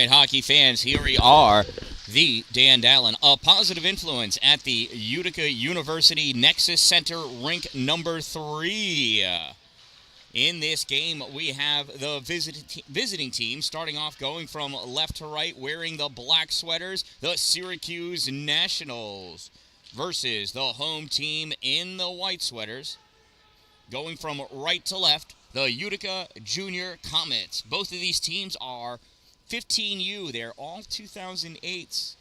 right, hockey fans, here we are. The Dan-Dalin, a positive influence at the Utica University Nexus Center, rink number 3. In this game, we have the visiting team starting off going from left to right, wearing the black sweaters, the Syracuse Nationals, versus the home team in the white sweaters. Going from right to left, the Utica Junior Comets. Both of these teams are 15U. They're all 2008s.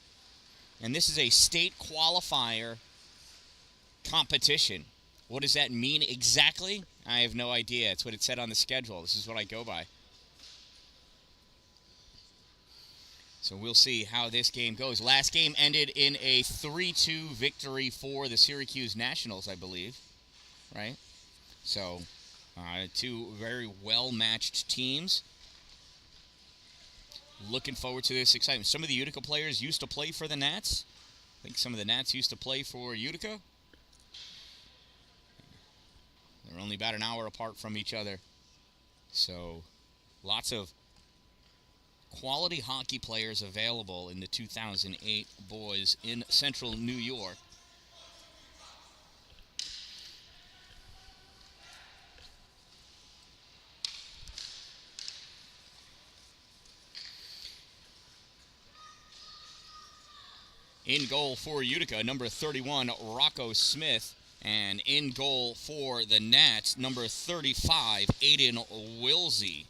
And this is a state qualifier competition. What does that mean exactly? I have no idea. It's what it said on the schedule. This is what I go by. So we'll see how this game goes. Last game ended in a 3-2 victory for the Syracuse Nationals, I believe. Right? So, two very well-matched teams. Looking forward to this excitement. Some of the Utica players used to play for the Nats. I think some of the Nats used to play for Utica. They're only about an hour apart from each other. So, lots of quality hockey players available in the 2008 boys in central New York. In goal for Utica, number 31, Rocco Smith. And in goal for the Nats, number 35, Aiden Wilsey.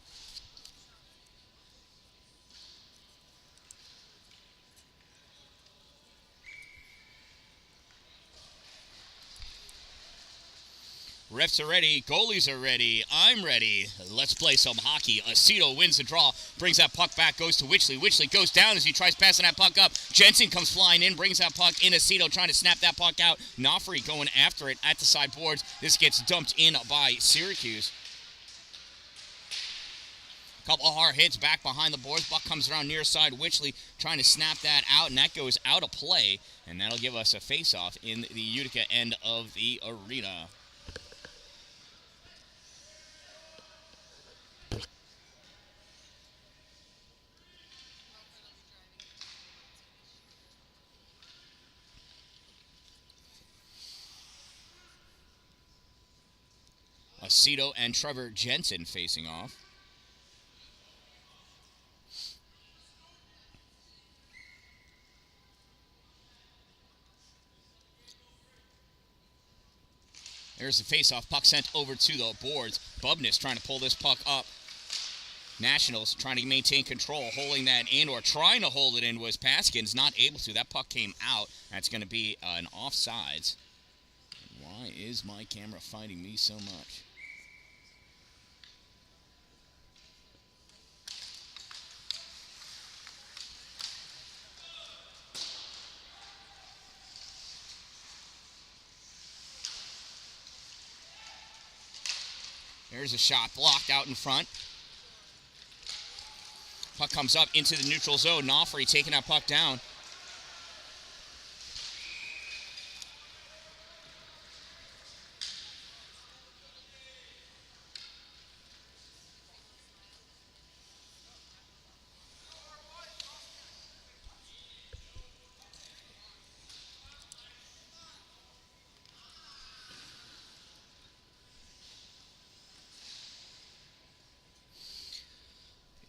Refs are ready. Goalies are ready. I'm ready. Let's play some hockey. Aceto wins the draw. Brings that puck back. Goes to Witchley. Witchley goes down as he tries passing that puck up. Jensen comes flying in. Brings that puck in. Aceto trying to snap that puck out. Nofri going after it at the side boards. This gets dumped in by Syracuse. Couple of hard hits back behind the boards. Buck comes around near side. Witchley trying to snap that out, and that goes out of play. And that'll give us a face-off in the Utica end of the arena. Aceto and Trevor Jensen facing off. There's the face-off. Puck sent over to the boards. Bubness trying to pull this puck up. Nationals trying to maintain control, holding that in, or trying to hold it in was Paskins. Not able to. That puck came out. That's going to be an offsides. Why is my camera fighting me so much? There's a shot blocked out in front. Puck comes up into the neutral zone. Nofri taking that puck down.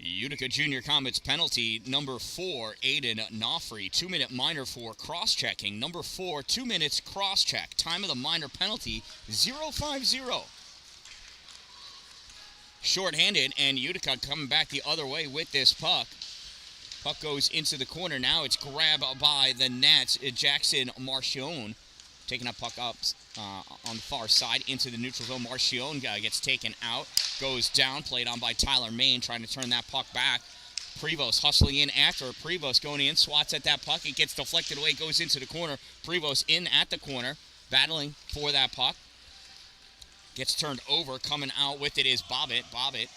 Utica Junior Comets penalty, number 4, Aiden Nofri. 2-minute minor for cross-checking. Number 4, 2 minutes cross-check. Time of the minor penalty, 0-5-0. Short-handed, and Utica coming back the other way with this puck. Puck goes into the corner. Now it's grabbed by the Nats. Jackson Marchione taking that puck up on the far side into the neutral zone. Marchione gets taken out, goes down, played on by Tyler Main, trying to turn that puck back. Prevost hustling in after. Prevost going in, swats at that puck. It gets deflected away, goes into the corner. Prevost in at the corner, battling for that puck. Gets turned over. Coming out with it is Bobbitt. Bobbitt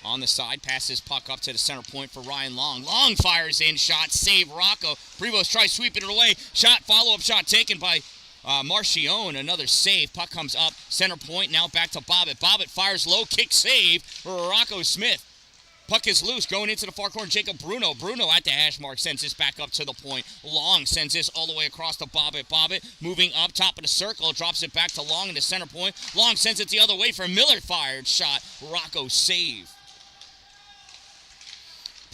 on the side, passes puck up to the center point for Ryan Long. Long fires in, shot, save Rocco. Prevost tries sweeping it away. Shot, follow-up shot taken by Marchione. Another save. Puck comes up, center point, now back to Bobbitt. Bobbitt fires low, kick save for Rocco Smith. Puck is loose, going into the far corner. Jacob Bruno. Bruno at the hash mark sends this back up to the point. Long sends this all the way across to Bobbitt. Bobbitt moving up top of the circle, drops it back to Long in the center point. Long sends it the other way for Miller. Fired shot. Rocco save.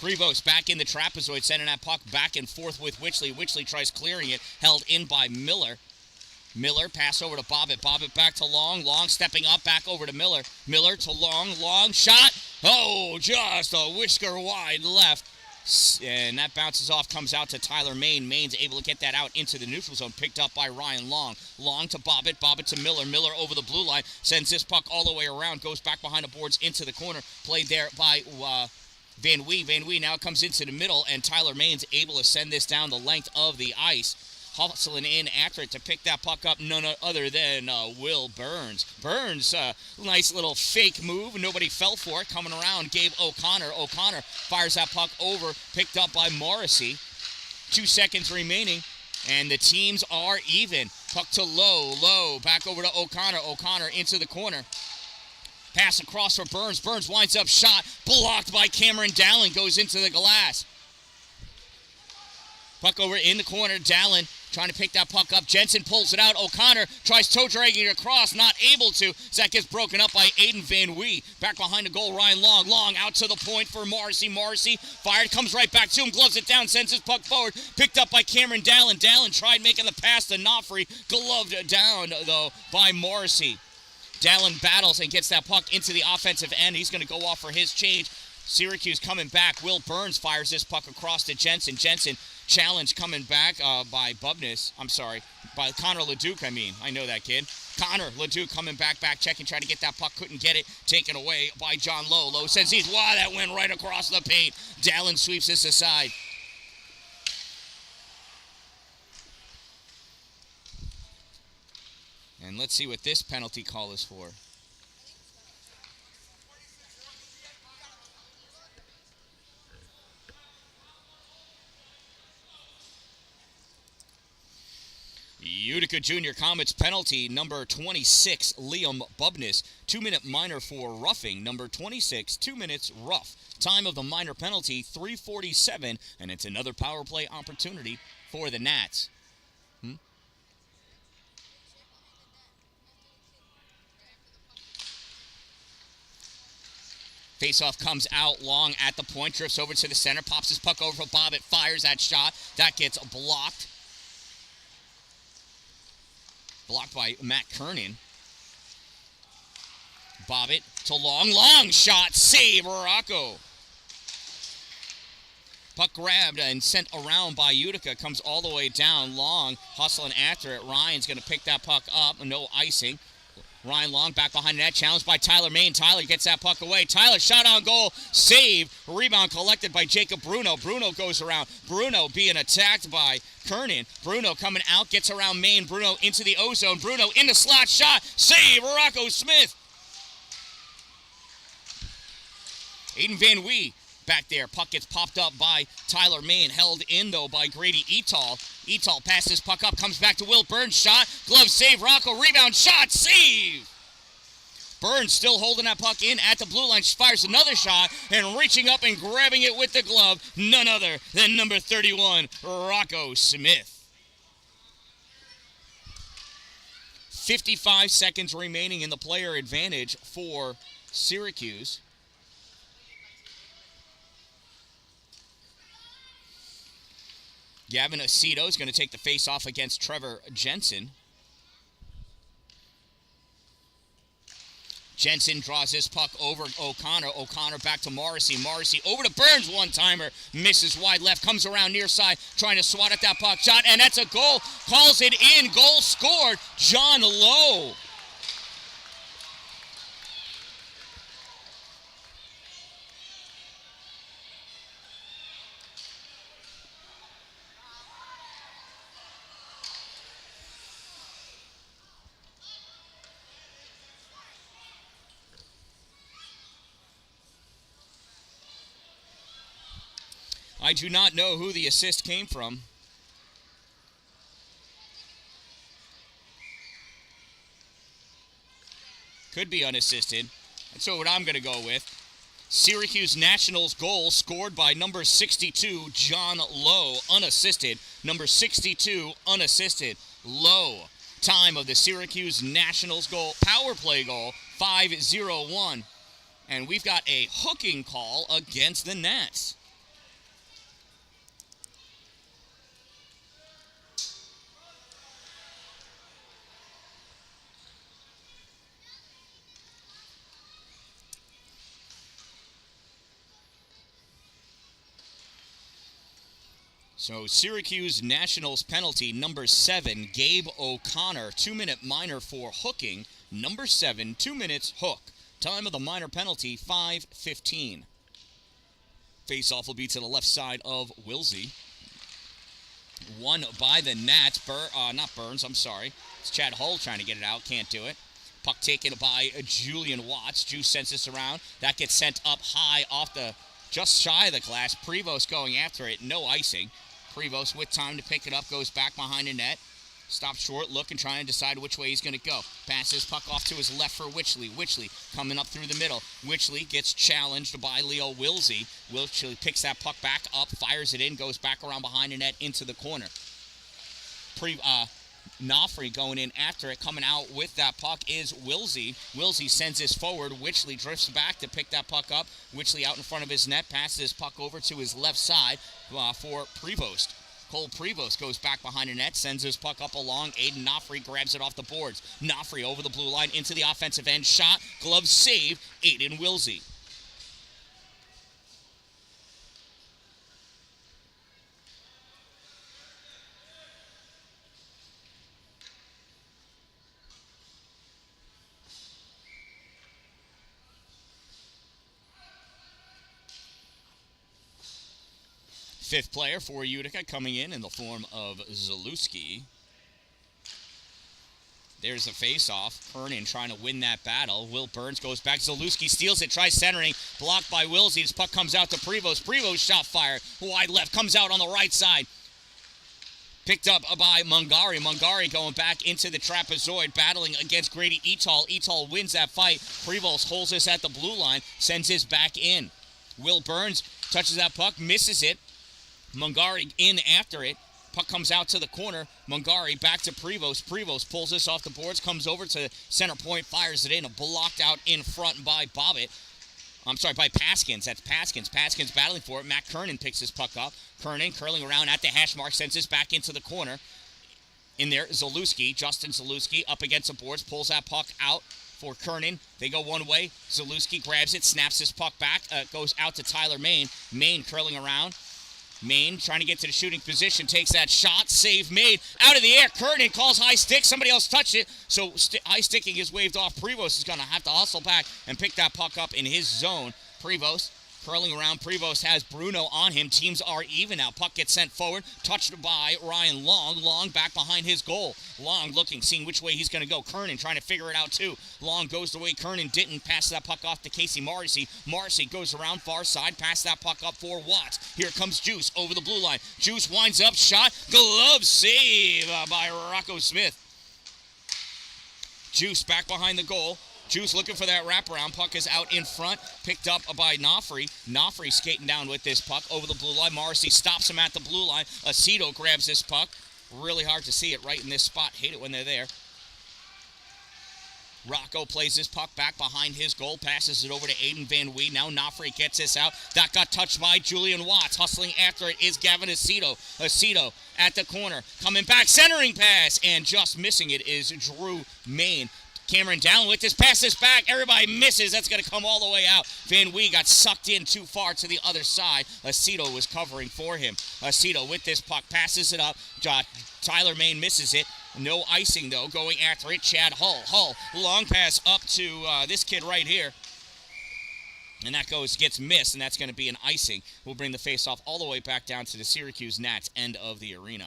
Prevost back in the trapezoid, sending that puck back and forth with Witchley. Witchley tries clearing it, held in by Miller. Miller, pass over to Bobbitt. Bobbitt back to Long. Long stepping up, back over to Miller. Miller to Long. Long shot. Oh, just a whisker wide left. And that bounces off, comes out to Tyler Main. Main's able to get that out into the neutral zone, picked up by Ryan Long. Long to Bobbitt. Bobbitt to Miller. Miller over the blue line, sends this puck all the way around, goes back behind the boards into the corner. Played there by Van Wee. Van Wee now comes into the middle, and Tyler Main's able to send this down the length of the ice. Hustling in after it to pick that puck up, none other than Will Burns. Burns, nice little fake move. Nobody fell for it. Coming around, Gabe O'Connor. O'Connor fires that puck over, picked up by Morrissey. 2 seconds remaining, and the teams are even. Puck to Low. Back over to O'Connor. O'Connor into the corner. Pass across for Burns. Burns winds up, shot blocked by Cameron Dallin. Goes into the glass. Puck over in the corner. Dallin trying to pick that puck up. Jensen pulls it out. O'Connor tries toe dragging it across. Not able to. That gets broken up by Aiden Van Wee. Back behind the goal, Ryan Long. Long out to the point for Morrissey. Morrissey fired. Comes right back to him. Gloves it down. Sends his puck forward. Picked up by Cameron Dallin. Dallin tried making the pass to Knopfrey. Gloved down, though, by Morrissey. Dallin battles and gets that puck into the offensive end. He's going to go off for his change. Syracuse coming back. Will Burns fires this puck across to Jensen. Jensen challenge coming back by Bubness. I'm sorry, by Connor Leduc, I know that kid. Connor Leduc coming back, checking, trying to get that puck. Couldn't get it. Taken away by John Lowe. Lowe says wow, that went right across the paint. Dallin sweeps this aside. And let's see what this penalty call is for. Utica Junior Comets penalty, number 26, Liam Bubness. 2-minute minor for roughing, number 26, 2 minutes rough. Time of the minor penalty, 3:47, and it's another power play opportunity for the Nats. Faceoff comes out. Long at the point, drifts over to the center, pops his puck over for Bobbitt, fires that shot. That gets blocked. Blocked by Matt Kernan. Bobbitt to Long. Long shot. Save, Rocco. Puck grabbed and sent around by Utica. Comes all the way down. Long hustling after it. Ryan's going to pick that puck up. No icing. Ryan Long back behind the net. Challenged by Tyler Main. Tyler gets that puck away. Tyler shot on goal. Save. Rebound collected by Jacob Bruno. Bruno goes around. Bruno being attacked by Kernan. Bruno coming out. Gets around Main. Bruno into the O-zone. Bruno in the slot. Shot. Save. Rocco Smith. Aiden Van Wee back there. Puck gets popped up by Tyler Main. Held in, though, by Grady Etal. Etal passes puck up. Comes back to Will Burns. Shot. Glove save. Rocco rebound. Shot. Save. Burns still holding that puck in at the blue line. Fires another shot and reaching up and grabbing it with the glove. None other than number 31, Rocco Smith. 55 seconds remaining in the player advantage for Syracuse. Gavin Aceto is going to take the face-off against Trevor Jensen. Jensen draws this puck over O'Connor. O'Connor back to Morrissey. Morrissey over to Burns. One-timer. Misses wide left. Comes around near side. Trying to swat at that puck. Shot, and that's a goal. Calls it in. Goal scored. John Lowe. I do not know who the assist came from. Could be unassisted. That's what I'm going to go with. Syracuse Nationals goal scored by number 62, John Lowe, unassisted. Number 62, unassisted, Lowe. Time of the Syracuse Nationals goal, power play goal, 5-0-1. And we've got a hooking call against the Nats. So Syracuse Nationals penalty, number 7, Gabe O'Connor, 2-minute minor for hooking. Number 7, 2 minutes, hook. Time of the minor penalty, 5:15. Face-off will be to the left side of Wilsey. Won by the Nats. Not Burns, I'm sorry. It's Chad Hull trying to get it out, can't do it. Puck taken by Julian Watts. Juice sends this around. That gets sent up high off the, just shy of the glass. Prevost going after it, no icing. Prevost with time to pick it up, goes back behind the net. Stops short, looking, trying to decide which way he's going to go. Passes puck off to his left for Witchley. Witchley coming up through the middle. Witchley gets challenged by Leo Wilsey. Witchley picks that puck back up, fires it in, goes back around behind the net into the corner. Nofri going in after it. Coming out with that puck is Wilsey. Wilsey sends this forward. Witchley drifts back to pick that puck up. Witchley out in front of his net. Passes his puck over to his left side for Prevost. Cole Prevost goes back behind the net, sends his puck up along. Aiden Nofri grabs it off the boards. Nofri over the blue line into the offensive end. Shot, glove save, Aiden Wilsey. Fifth player for Utica coming in the form of Zalewski. There's a face-off. Kernan trying to win that battle. Will Burns goes back. Zalewski steals it, tries centering. Blocked by Wilsey. His puck comes out to Prevost. Prevost shot fired. Wide left. Comes out on the right side. Picked up by Mungari. Mungari going back into the trapezoid, battling against Grady Etal. Etal wins that fight. Prevost holds this at the blue line. Sends his back in. Will Burns touches that puck. Misses it. Mungari in after it. Puck comes out to the corner. Mungari back to Prevost. Prevost pulls this off the boards, comes over to center point, fires it in. Blocked out in front by Bobbitt. By Paskins. That's Paskins. Paskins battling for it. Matt Kernan picks his puck up. Kernan curling around at the hash mark, sends this back into the corner. In there, Zalewski, Justin Zalewski up against the boards, pulls that puck out for Kernan. They go one way. Zalewski grabs it, snaps his puck back, goes out to Tyler Main. Main curling around. Main trying to get to the shooting position, takes that shot, save made, out of the air. Kernan calls high stick, somebody else touched it, so high sticking is waved off. Prevost is going to have to hustle back and pick that puck up in his zone. Prevost curling around. Prevost has Bruno on him. Teams are even now. Puck gets sent forward, touched by Ryan Long. Long back behind his goal. Long looking, seeing which way he's going to go. Kernan trying to figure it out too. Long goes the way Kernan didn't. Pass that puck off to Casey Morrissey. Morrissey goes around far side. Pass that puck up for Watts. Here comes Juice over the blue line. Juice winds up. Shot. Glove save by Rocco Smith. Juice back behind the goal. Juice looking for that wraparound. Puck is out in front. Picked up by Nofri. Nofri skating down with this puck over the blue line. Morrissey stops him at the blue line. Aceto grabs this puck. Really hard to see it right in this spot. Hate it when they're there. Rocco plays this puck back behind his goal. Passes it over to Aiden Van Wee. Now Nofri gets this out. That got touched by Julian Watts. Hustling after it is Gavin Aceto. Aceto at the corner. Coming back. Centering pass. And just missing it is Drew Main. Cameron down with this, pass this back, everybody misses, that's going to come all the way out. Van Wee got sucked in too far to the other side. Aceto was covering for him. Aceto with this puck, passes it up. Tyler Main misses it. No icing though, going after it, Chad Hull. Hull, long pass up to this kid right here. And that gets missed, and that's going to be an icing. We'll bring the face-off all the way back down to the Syracuse Nats end of the arena.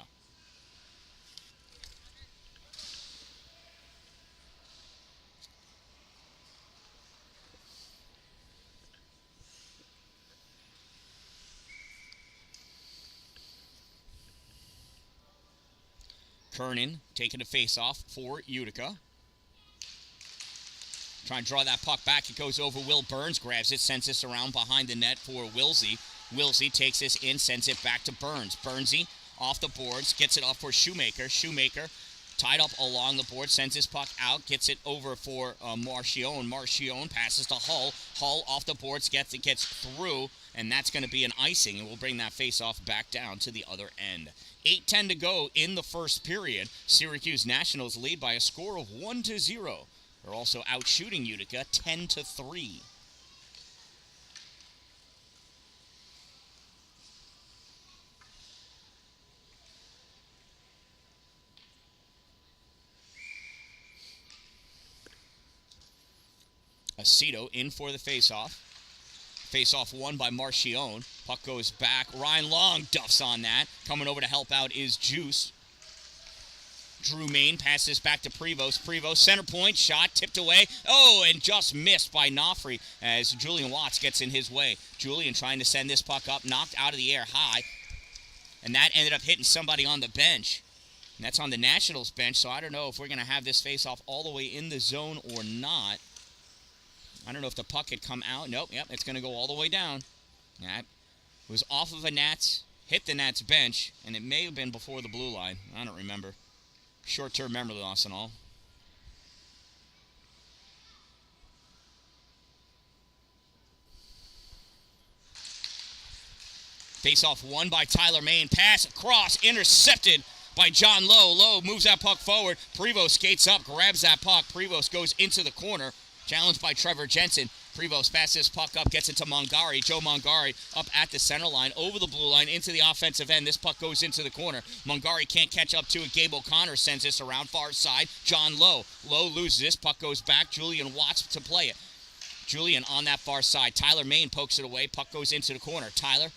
Kernan taking a face-off for Utica. Trying to draw that puck back. It goes over Will Burns. Grabs it. Sends this around behind the net for Wilsey. Wilsey takes this in. Sends it back to Burns. Burnsy off the boards. Gets it off for Shoemaker. Shoemaker tied up along the board. Sends his puck out. Gets it over for Marchione. Marchione passes to Hull. Hull off the boards. Gets through. And that's going to be an icing. And we'll bring that face-off back down to the other end. 8:10 to go in the first period. Syracuse Nationals lead by a score of 1-0. They're also out shooting Utica 10-3. Aceto in for the faceoff. Faceoff won by Marchione. Puck goes back. Ryan Long duffs on that. Coming over to help out is Juice. Drew Main passes back to Prevost. Prevost center point shot tipped away. Oh, and just missed by Nofri as Julian Watts gets in his way. Julian trying to send this puck up, knocked out of the air high. And that ended up hitting somebody on the bench. And that's on the Nationals bench, so I don't know if we're going to have this face-off all the way in the zone or not. I don't know if the puck had come out. Nope, yep, it's going to go all the way down. That was off of a Nats, hit the Nats bench, and it may have been before the blue line. I don't remember. Short-term memory loss and all. Face-off won by Tyler Main. Pass across, intercepted by John Lowe. Lowe moves that puck forward. Prevost skates up, grabs that puck. Prevost goes into the corner. Challenged by Trevor Jensen. Prevost passes puck up, gets it to Mongari. Joe Mongari up at the center line, over the blue line, into the offensive end. This puck goes into the corner. Mongari can't catch up to it. Gabe O'Connor sends this around far side. John Lowe. Lowe loses this. Puck goes back. Julian Watts to play it. Julian on that far side. Tyler Main pokes it away. Puck goes into the corner. Tyler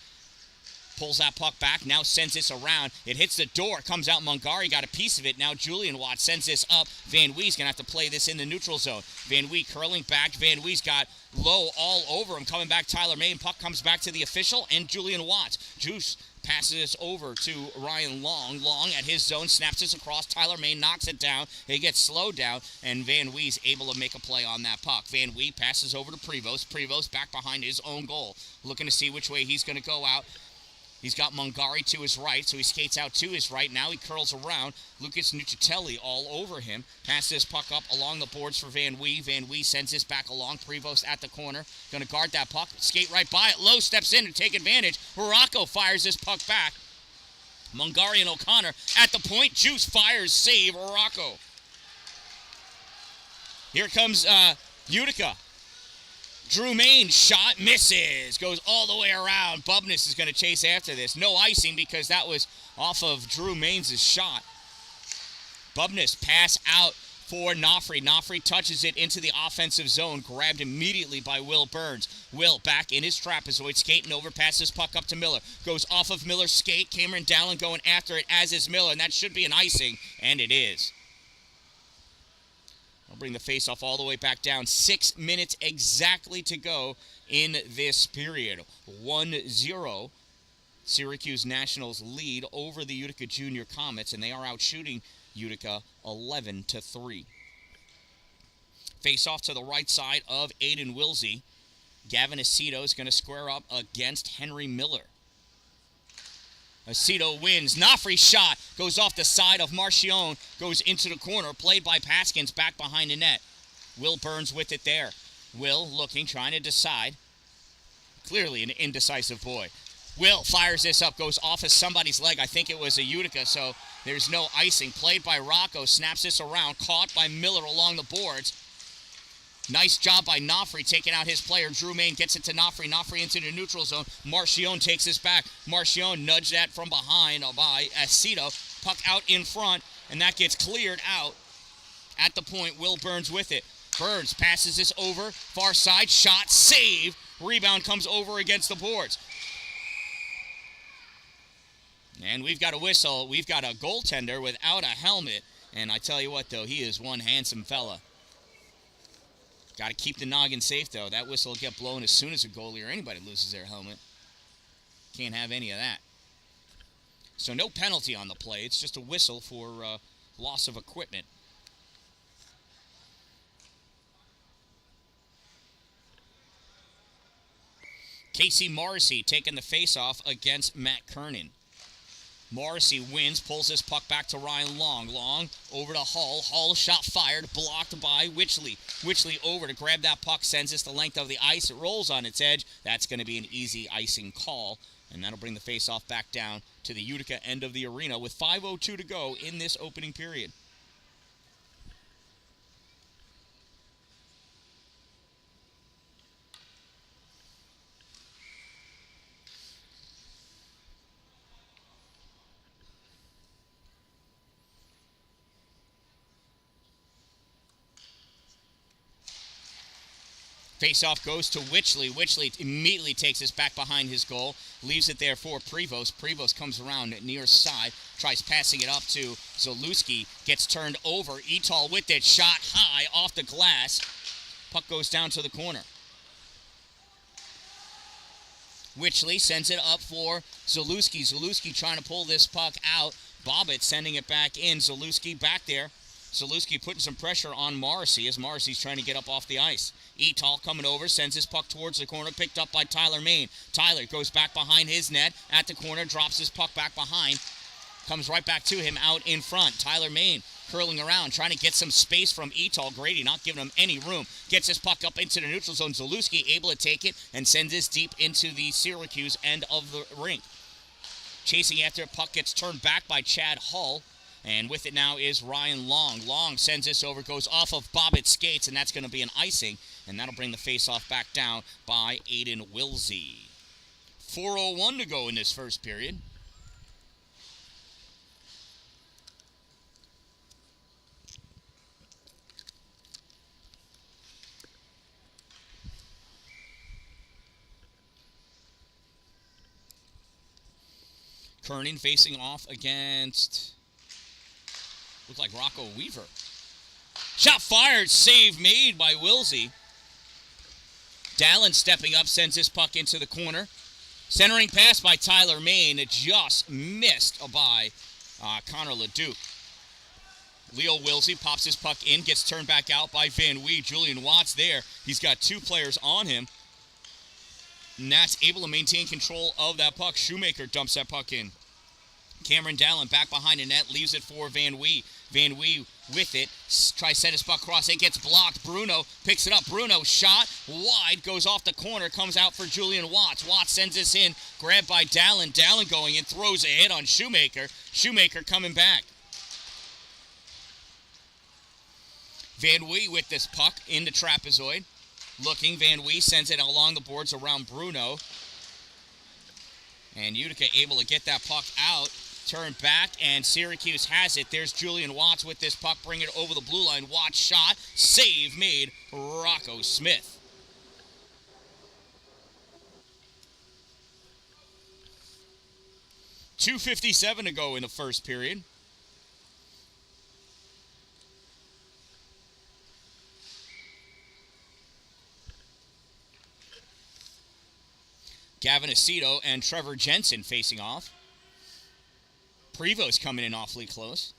pulls that puck back, now sends this around. It hits the door, comes out. Mongari got a piece of it. Now Julian Watts sends this up. Van Wee's going to have to play this in the neutral zone. Van Wee curling back. Van Wee's got Lowe all over him. Coming back, Tyler Main. Puck comes back to the official and Julian Watts. Juice passes this over to Ryan Long. Long at his zone, snaps this across. Tyler Main knocks it down. It gets slowed down, and Van Wee's able to make a play on that puck. Van Wee passes over to Prevost. Prevost back behind his own goal, looking to see which way he's going to go out. He's got Mongari to his right, so he skates out to his right. Now he curls around. Lucas Nucitelli all over him. Passes this puck up along the boards for Van Wee. Van Wee sends this back along. Prevost at the corner. Going to guard that puck. Skate right by it. Lowe steps in to take advantage. Rocco fires this puck back. Mongari and O'Connor at the point. Juice fires, save Rocco. Here comes Utica. Drew Main shot, misses, goes all the way around. Bubness is going to chase after this. No icing because that was off of Drew Mains' shot. Bubness pass out for Nofri. Nofri touches it into the offensive zone, grabbed immediately by Will Burns. Will back in his trapezoid, skating over, passes puck up to Miller. Goes off of Miller's skate. Cameron Dallin going after it, as is Miller, and that should be an icing, and it is. I'll bring the face-off all the way back down. 6 minutes exactly to go in this period. 1-0. Syracuse Nationals lead over the Utica Junior Comets, and they are out shooting Utica 11-3. Face-off to the right side of Aiden Wilsey. Gavin Aceto is going to square up against Henry Miller. Aceto wins. Nofri's shot goes off the side of Marchione, goes into the corner, played by Paskins back behind the net. Will Burns with it there. Will looking, trying to decide. Clearly an indecisive boy. Will fires this up, goes off of somebody's leg. I think it was a Utica, so there's no icing. Played by Rocco, snaps this around, caught by Miller along the boards. Nice job by Nofri taking out his player. Drew Main gets it to Nofri. Nofri into the neutral zone. Marchione takes this back. Marchione nudged that from behind by Aceto. Puck out in front, and that gets cleared out. At the point, Will Burns with it. Burns passes this over. Far side, shot, save. Rebound comes over against the boards. And we've got a whistle. We've got a goaltender without a helmet. And I tell you what, though, he is one handsome fella. Got to keep the noggin safe, though. That whistle will get blown as soon as a goalie or anybody loses their helmet. Can't have any of that. So no penalty on the play. It's just a whistle for loss of equipment. Casey Morrissey taking the face-off against Matt Kernan. Morrissey wins, pulls his puck back to Ryan Long. Long over to Hull. Hull shot fired, blocked by Witchley. Witchley over to grab that puck, sends this the length of the ice. It rolls on its edge. That's going to be an easy icing call, and that'll bring the face-off back down to the Utica end of the arena with 5:02 to go in this opening period. Face-off goes to Witchley. Witchley immediately takes this back behind his goal, leaves it there for Prevost. Prevost comes around near side, tries passing it up to Zalewski, gets turned over. Etal with it, shot high off the glass. Puck goes down to the corner. Witchley sends it up for Zalewski. Zalewski trying to pull this puck out. Bobbitt sending it back in. Zalewski back there. Zalewski putting some pressure on Morrissey as Morrissey's trying to get up off the ice. Etal coming over, sends his puck towards the corner, picked up by Tyler Main. Tyler goes back behind his net at the corner, drops his puck back behind, comes right back to him out in front. Tyler Main curling around, trying to get some space from Etal. Grady not giving him any room. Gets his puck up into the neutral zone. Zalewski able to take it and sends this deep into the Syracuse end of the rink. Chasing after it, puck gets turned back by Chad Hull. And with it now is Ryan Long. Long sends this over, goes off of Bobbitt's skates, and that's going to be an icing. And that'll bring the face-off back down by Aiden Wilsey. 4:01 to go in this first period. Kernan facing off against... Looks like Rocco Weaver. Shot fired, save made by Wilsey. Dalin stepping up, sends his puck into the corner. Centering pass by Tyler Main. It just missed by Connor Leduc. Leo Wilsey pops his puck in, gets turned back out by Van Wee. Julian Watts there. He's got two players on him. Nats able to maintain control of that puck. Shoemaker dumps that puck in. Cameron Dalin back behind the net, leaves it for Van Wee. Van Wee with it, tries to send his puck across, it gets blocked. Bruno picks it up. Bruno shot wide, goes off the corner, comes out for Julian Watts. Watts sends this in, grabbed by Dalin. Dalin going in, throws a hit on Shoemaker. Shoemaker coming back. Van Wee with this puck into trapezoid. Looking, Van Wee sends it along the boards around Bruno. And Utica able to get that puck out. Turn back, and Syracuse has it. There's Julian Watts with this puck, bring it over the blue line. Watts shot, save made, Rocco Smith. .257 to go in the first period. Gavin Aceto and Trevor Jensen facing off. Prevost coming in awfully close.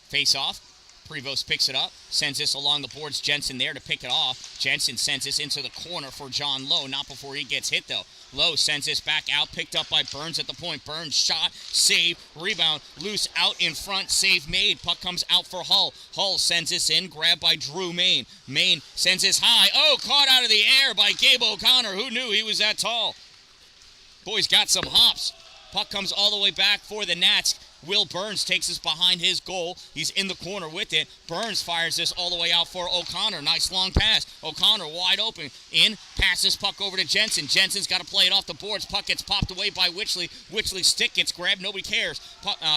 Face off. Prevost picks it up, sends this along the boards. Jensen there to pick it off. Jensen sends this into the corner for John Lowe. Not before he gets hit, though. Lowe sends this back out, picked up by Burns at the point. Burns shot, save, rebound, loose out in front, save made. Puck comes out for Hull. Hull sends this in, grabbed by Drew Main. Main sends this high. Oh, caught out of the air by Gabe O'Connor. Who knew he was that tall? Boy's got some hops. Puck comes all the way back for the Nats. Will Burns takes this behind his goal. He's in the corner with it. Burns fires this all the way out for O'Connor. Nice long pass. O'Connor wide open. In. Passes puck over to Jensen. Jensen's got to play it off the boards. Puck gets popped away by Witchley. Witchley's stick gets grabbed. Nobody cares.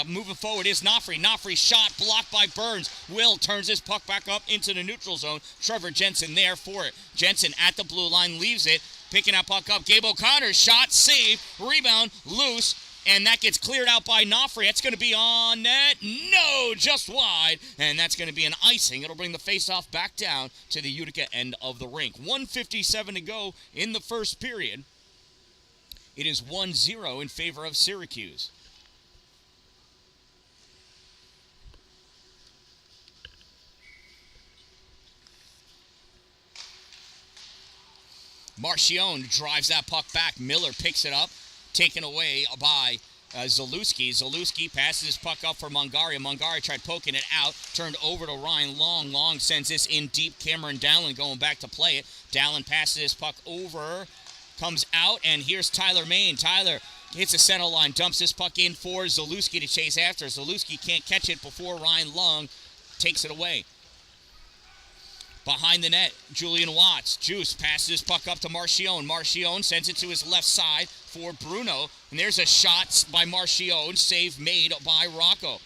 Moving forward is Nofri. Nofri shot blocked by Burns. Will turns his puck back up into the neutral zone. Trevor Jensen there for it. Jensen at the blue line leaves it. Picking that puck up. Gabe O'Connor shot, save, rebound, loose. And that gets cleared out by Nofri. That's going to be on net. No, just wide. And that's going to be an icing. It'll bring the faceoff back down to the Utica end of the rink. 1:57 to go in the first period. It is 1-0 in favor of Syracuse. Marchione drives that puck back. Miller picks it up, taken away by Zalewski. Zalewski passes his puck up for Mongari. Mongari tried poking it out, turned over to Ryan Long. Long sends this in deep. Cameron Dallin going back to play it. Dallin passes his puck over, comes out, and here's Tyler Main. Tyler hits the center line, dumps this puck in for Zalewski to chase after. Zalewski can't catch it before Ryan Long takes it away. Behind the net, Julian Watts. Juice passes his puck up to Marchione. Marchione sends it to his left side for Bruno. And there's a shot by Marchione. Save made by Rocco.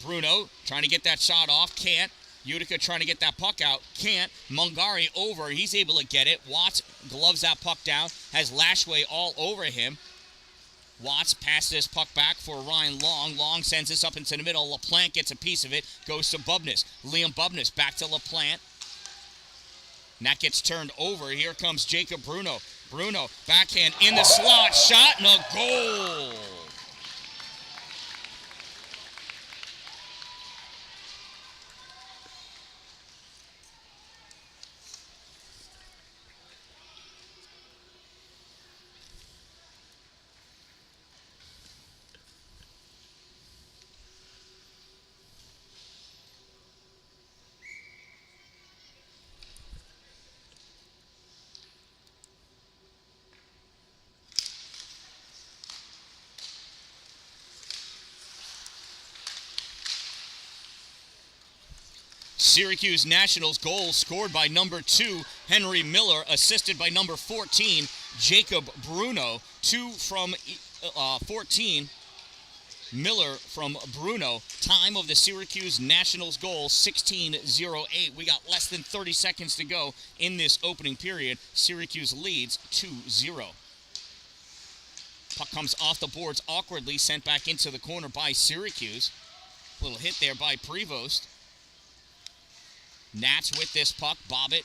Bruno trying to get that shot off. Can't. Utica trying to get that puck out. Can't. Mongari over. He's able to get it. Watts gloves that puck down. Has Lashway all over him. Watts passes his puck back for Ryan Long. Long sends this up into the middle. LaPlante gets a piece of it. Goes to Bubness. Liam Bubness back to LaPlante. And that gets turned over. Here comes Jacob Bruno. Bruno, backhand in the slot. Shot and a goal. Syracuse Nationals goal scored by number 2, Henry Miller, assisted by number 14, Jacob Bruno. 2 from 14, Miller from Bruno. Time of the Syracuse Nationals goal, 16:08. We got less than 30 seconds to go in this opening period. Syracuse leads 2-0. Puck comes off the boards awkwardly, sent back into the corner by Syracuse. Little hit there by Prevost. Nats with this puck. Bobbitt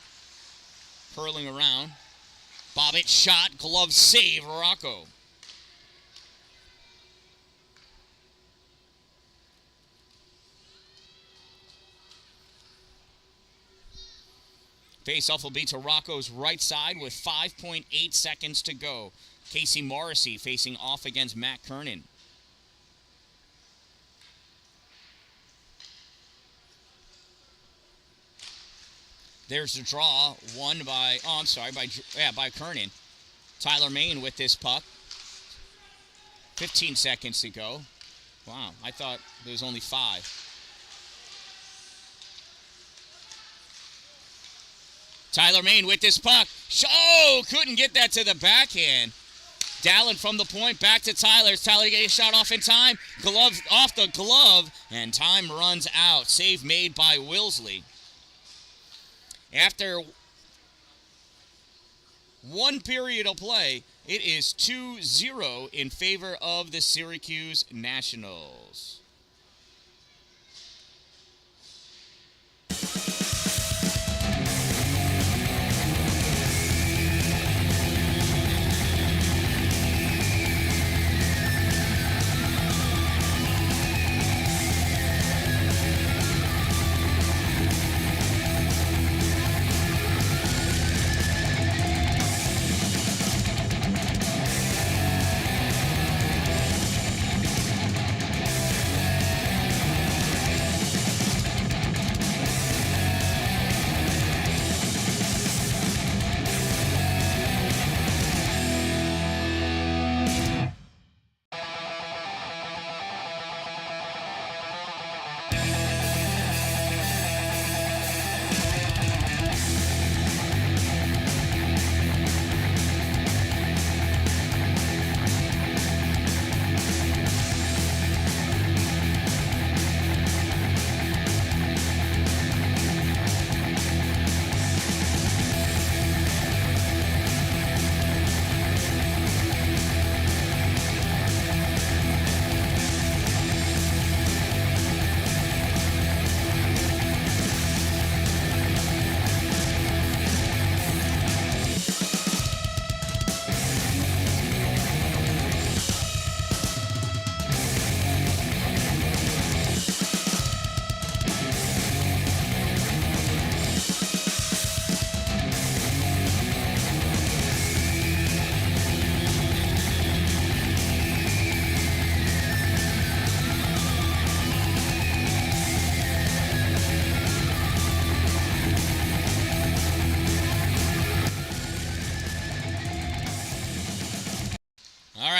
curling around. Bobbitt shot. Glove save. Rocco. Face-off will be to Rocco's right side with 5.8 seconds to go. Casey Morrissey facing off against Matt Kernan. There's the draw, won by, by Kernan. Tyler Main with this puck. 15 seconds to go. Wow, I thought there was only 5. Tyler Main with this puck. Oh, couldn't get that to the backhand. Dallin from the point, back to Tyler. Is Tyler getting a shot off in time? Glove off the glove, and time runs out. Save made by Wilsley. After one period of play, it is 2-0 in favor of the Syracuse Nationals.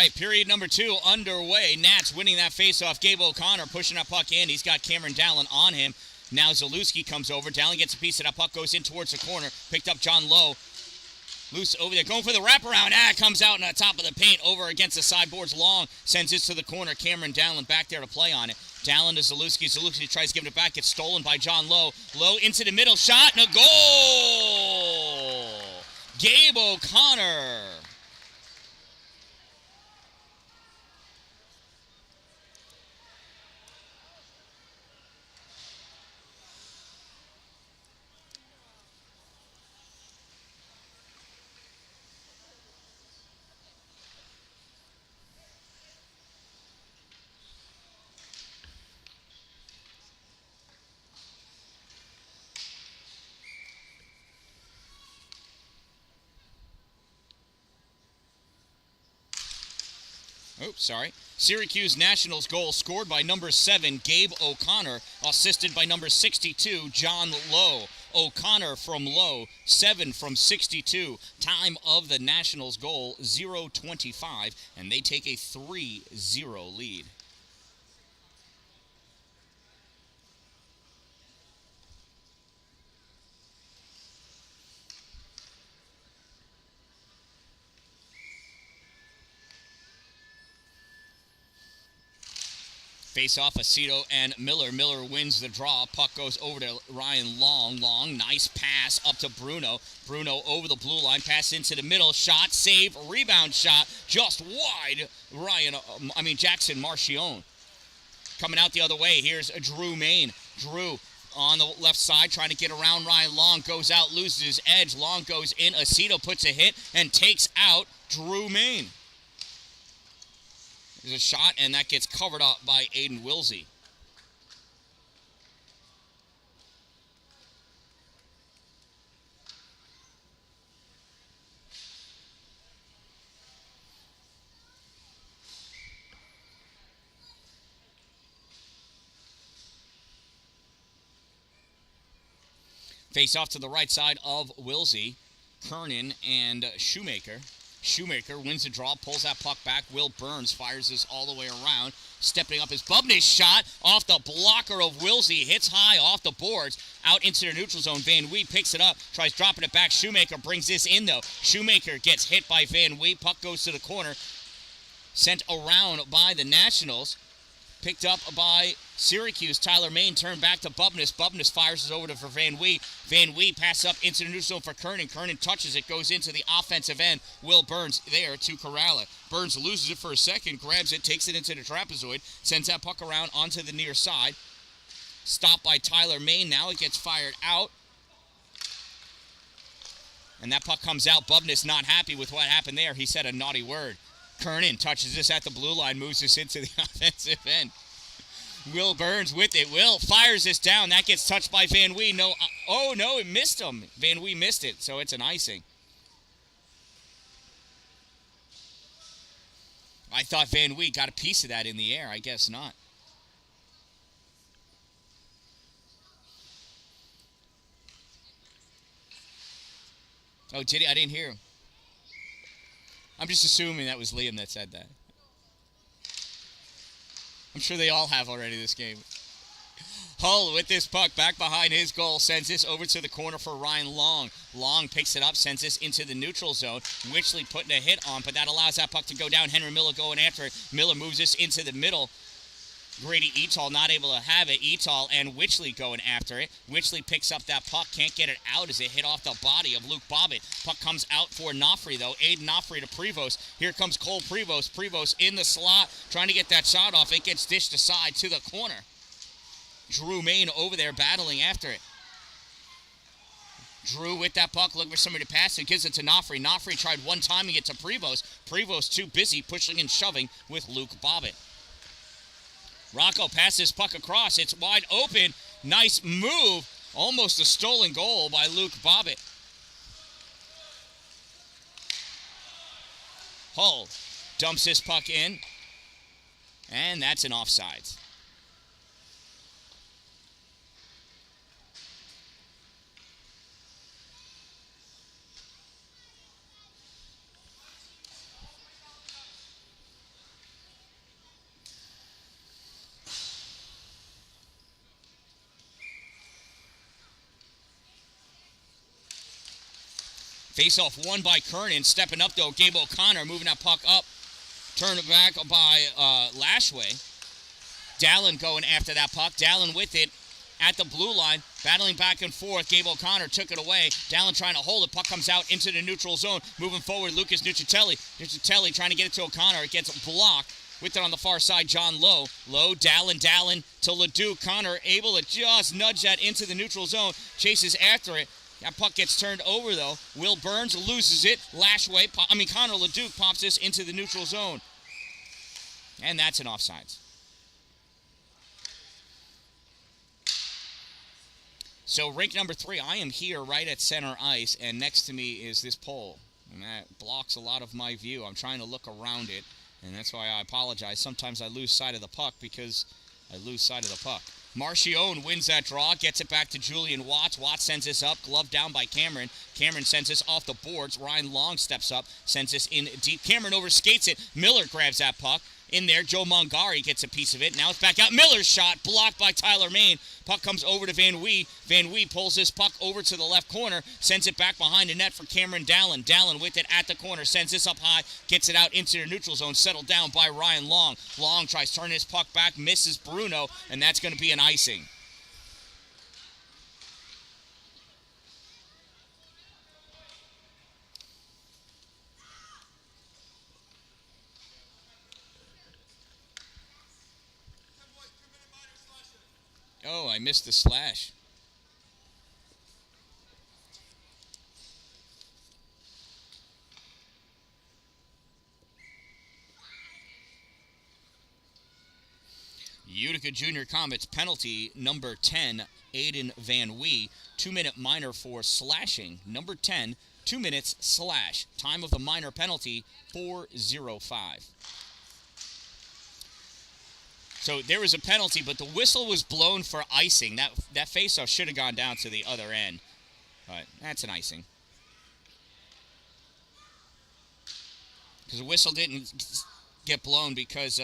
right, period number 2 underway. Nats winning that faceoff. Gabe O'Connor pushing that puck in. He's got Cameron Dalin on him. Now Zalewski comes over. Dalin gets a piece of that puck, goes in towards the corner. Picked up John Lowe. Loose over there, going for the wraparound. Comes out on the top of the paint over against the sideboards. Long sends this to the corner. Cameron Dalin back there to play on it. Dalin to Zalewski. Zalewski tries giving it back. Gets stolen by John Lowe. Lowe into the middle. Shot and a goal! Gabe O'Connor. Oops, sorry. Syracuse Nationals goal scored by number 7, Gabe O'Connor, assisted by number 62, John Lowe. O'Connor from Lowe, 7 from 62. Time of the Nationals goal, 0:25, and they take a 3-0 lead. Face off Aceto and Miller. Miller wins the draw. Puck goes over to Ryan Long. Long, nice pass up to Bruno. Bruno over the blue line. Pass into the middle. Shot, save, rebound shot. Just wide. Jackson Marchione. Coming out the other way. Here's Drew Main. Drew on the left side trying to get around Ryan Long. Goes out, loses his edge. Long goes in. Aceto puts a hit and takes out Drew Main. There's a shot, and that gets covered up by Aiden Wilsey. Face off to the right side of Wilsey, Kernan, and Shoemaker. Shoemaker wins the draw, pulls that puck back. Will Burns fires this all the way around. Stepping up his Bubney's shot off the blocker of Wilsey. Hits high off the boards. Out into the neutral zone. Van Wee picks it up. Tries dropping it back. Shoemaker brings this in, though. Shoemaker gets hit by Van Wee. Puck goes to the corner. Sent around by the Nationals. Picked up by Syracuse. Tyler Main turned back to Bubness. Bubness fires it over for Van Wee. Van Wee passes up into the neutral zone for Kernan. Kernan touches it, goes into the offensive end. Will Burns there to corral it. Burns loses it for a second, grabs it, takes it into the trapezoid, sends that puck around onto the near side. Stopped by Tyler Main. Now it gets fired out. And that puck comes out. Bubness not happy with what happened there. He said a naughty word. Kernan touches this at the blue line, moves this into the offensive end. Will Burns with it. Will fires this down. That gets touched by Van Wee. No, it missed him. Van Wee missed it, so it's an icing. I thought Van Wee got a piece of that in the air. I guess not. Oh, did he? I didn't hear him. I'm just assuming that was Liam that said that. I'm sure they all have already this game. Hull with this puck back behind his goal. Sends this over to the corner for Ryan Long. Long picks it up, sends this into the neutral zone. Witchley putting a hit on, but that allows that puck to go down. Henry Miller going after it. Miller moves this into the middle. Grady Etal not able to have it. Etal and Witchley going after it. Witchley picks up that puck. Can't get it out as it hit off the body of Luke Bobbitt. Puck comes out for Nofri, though. Aiden Nofri to Prevost. Here comes Cole Prevost. Prevost in the slot, trying to get that shot off. It gets dished aside to the corner. Drew Main over there battling after it. Drew with that puck, looking for somebody to pass it. Gives it to Nofri. Nofri tried one time to get to Prevost. Prevost too busy pushing and shoving with Luke Bobbitt. Rocco passes puck across. It's wide open. Nice move. Almost a stolen goal by Luke Bobbitt. Hull dumps this puck in. And that's an offsides. Face-off won by Kernan. Stepping up, though, Gabe O'Connor moving that puck up. Turned it back by Lashway. Dalin going after that puck. Dalin with it at the blue line. Battling back and forth. Gabe O'Connor took it away. Dalin trying to hold it. Puck comes out into the neutral zone. Moving forward, Lucas Nucitelli. Nucitelli trying to get it to O'Connor. It gets blocked. With it on the far side, John Lowe. Lowe, Dalin to Leduc. Connor able to just nudge that into the neutral zone. Chases after it. That puck gets turned over, though. Will Burns loses it. Connor Leduc pops this into the neutral zone. And that's an offsides. So rink number 3, I am here right at center ice, and next to me is this pole. And that blocks a lot of my view. I'm trying to look around it, and that's why I apologize. Sometimes I lose sight of the puck because I lose sight of the puck. Marchione wins that draw, gets it back to Julian Watts. Watts sends this up, glove down by Cameron. Cameron sends this off the boards. Ryan Long steps up, sends this in deep. Cameron overskates it. Miller grabs that puck. In there, Joe Mongari gets a piece of it. Now it's back out. Miller's shot blocked by Tyler Main. Puck comes over to Van Wee. Van Wee pulls this puck over to the left corner, sends it back behind the net for Cameron Dalin. Dalin with it at the corner, sends this up high, gets it out into the neutral zone, settled down by Ryan Long. Long tries to turn his puck back, misses Bruno, and that's going to be an icing. Oh, I missed the slash. Utica Junior Comets penalty number 10, Aiden Van Wee. 2-minute minor for slashing. Number 10, 2 minutes slash. Time of the minor penalty, 4:05. So there was a penalty, but the whistle was blown for icing. That faceoff should have gone down to the other end. But that's an icing. Because the whistle didn't get blown because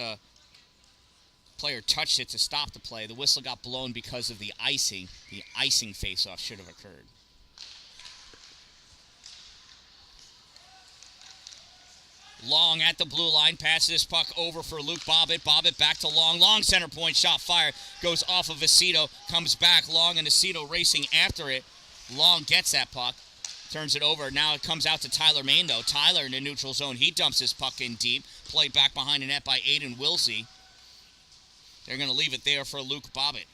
player touched it to stop the play. The whistle got blown because of the icing. The icing faceoff should have occurred. Long at the blue line, passes this puck over for Luke Bobbitt. Bobbitt back to Long. Long center point shot fired. Goes off of Aceto. Comes back. Long and Aceto racing after it. Long gets that puck. Turns it over. Now it comes out to Tyler Main, though. Tyler in the neutral zone. He dumps his puck in deep. Played back behind the net by Aiden Wilsey. They're going to leave it there for Luke Bobbitt.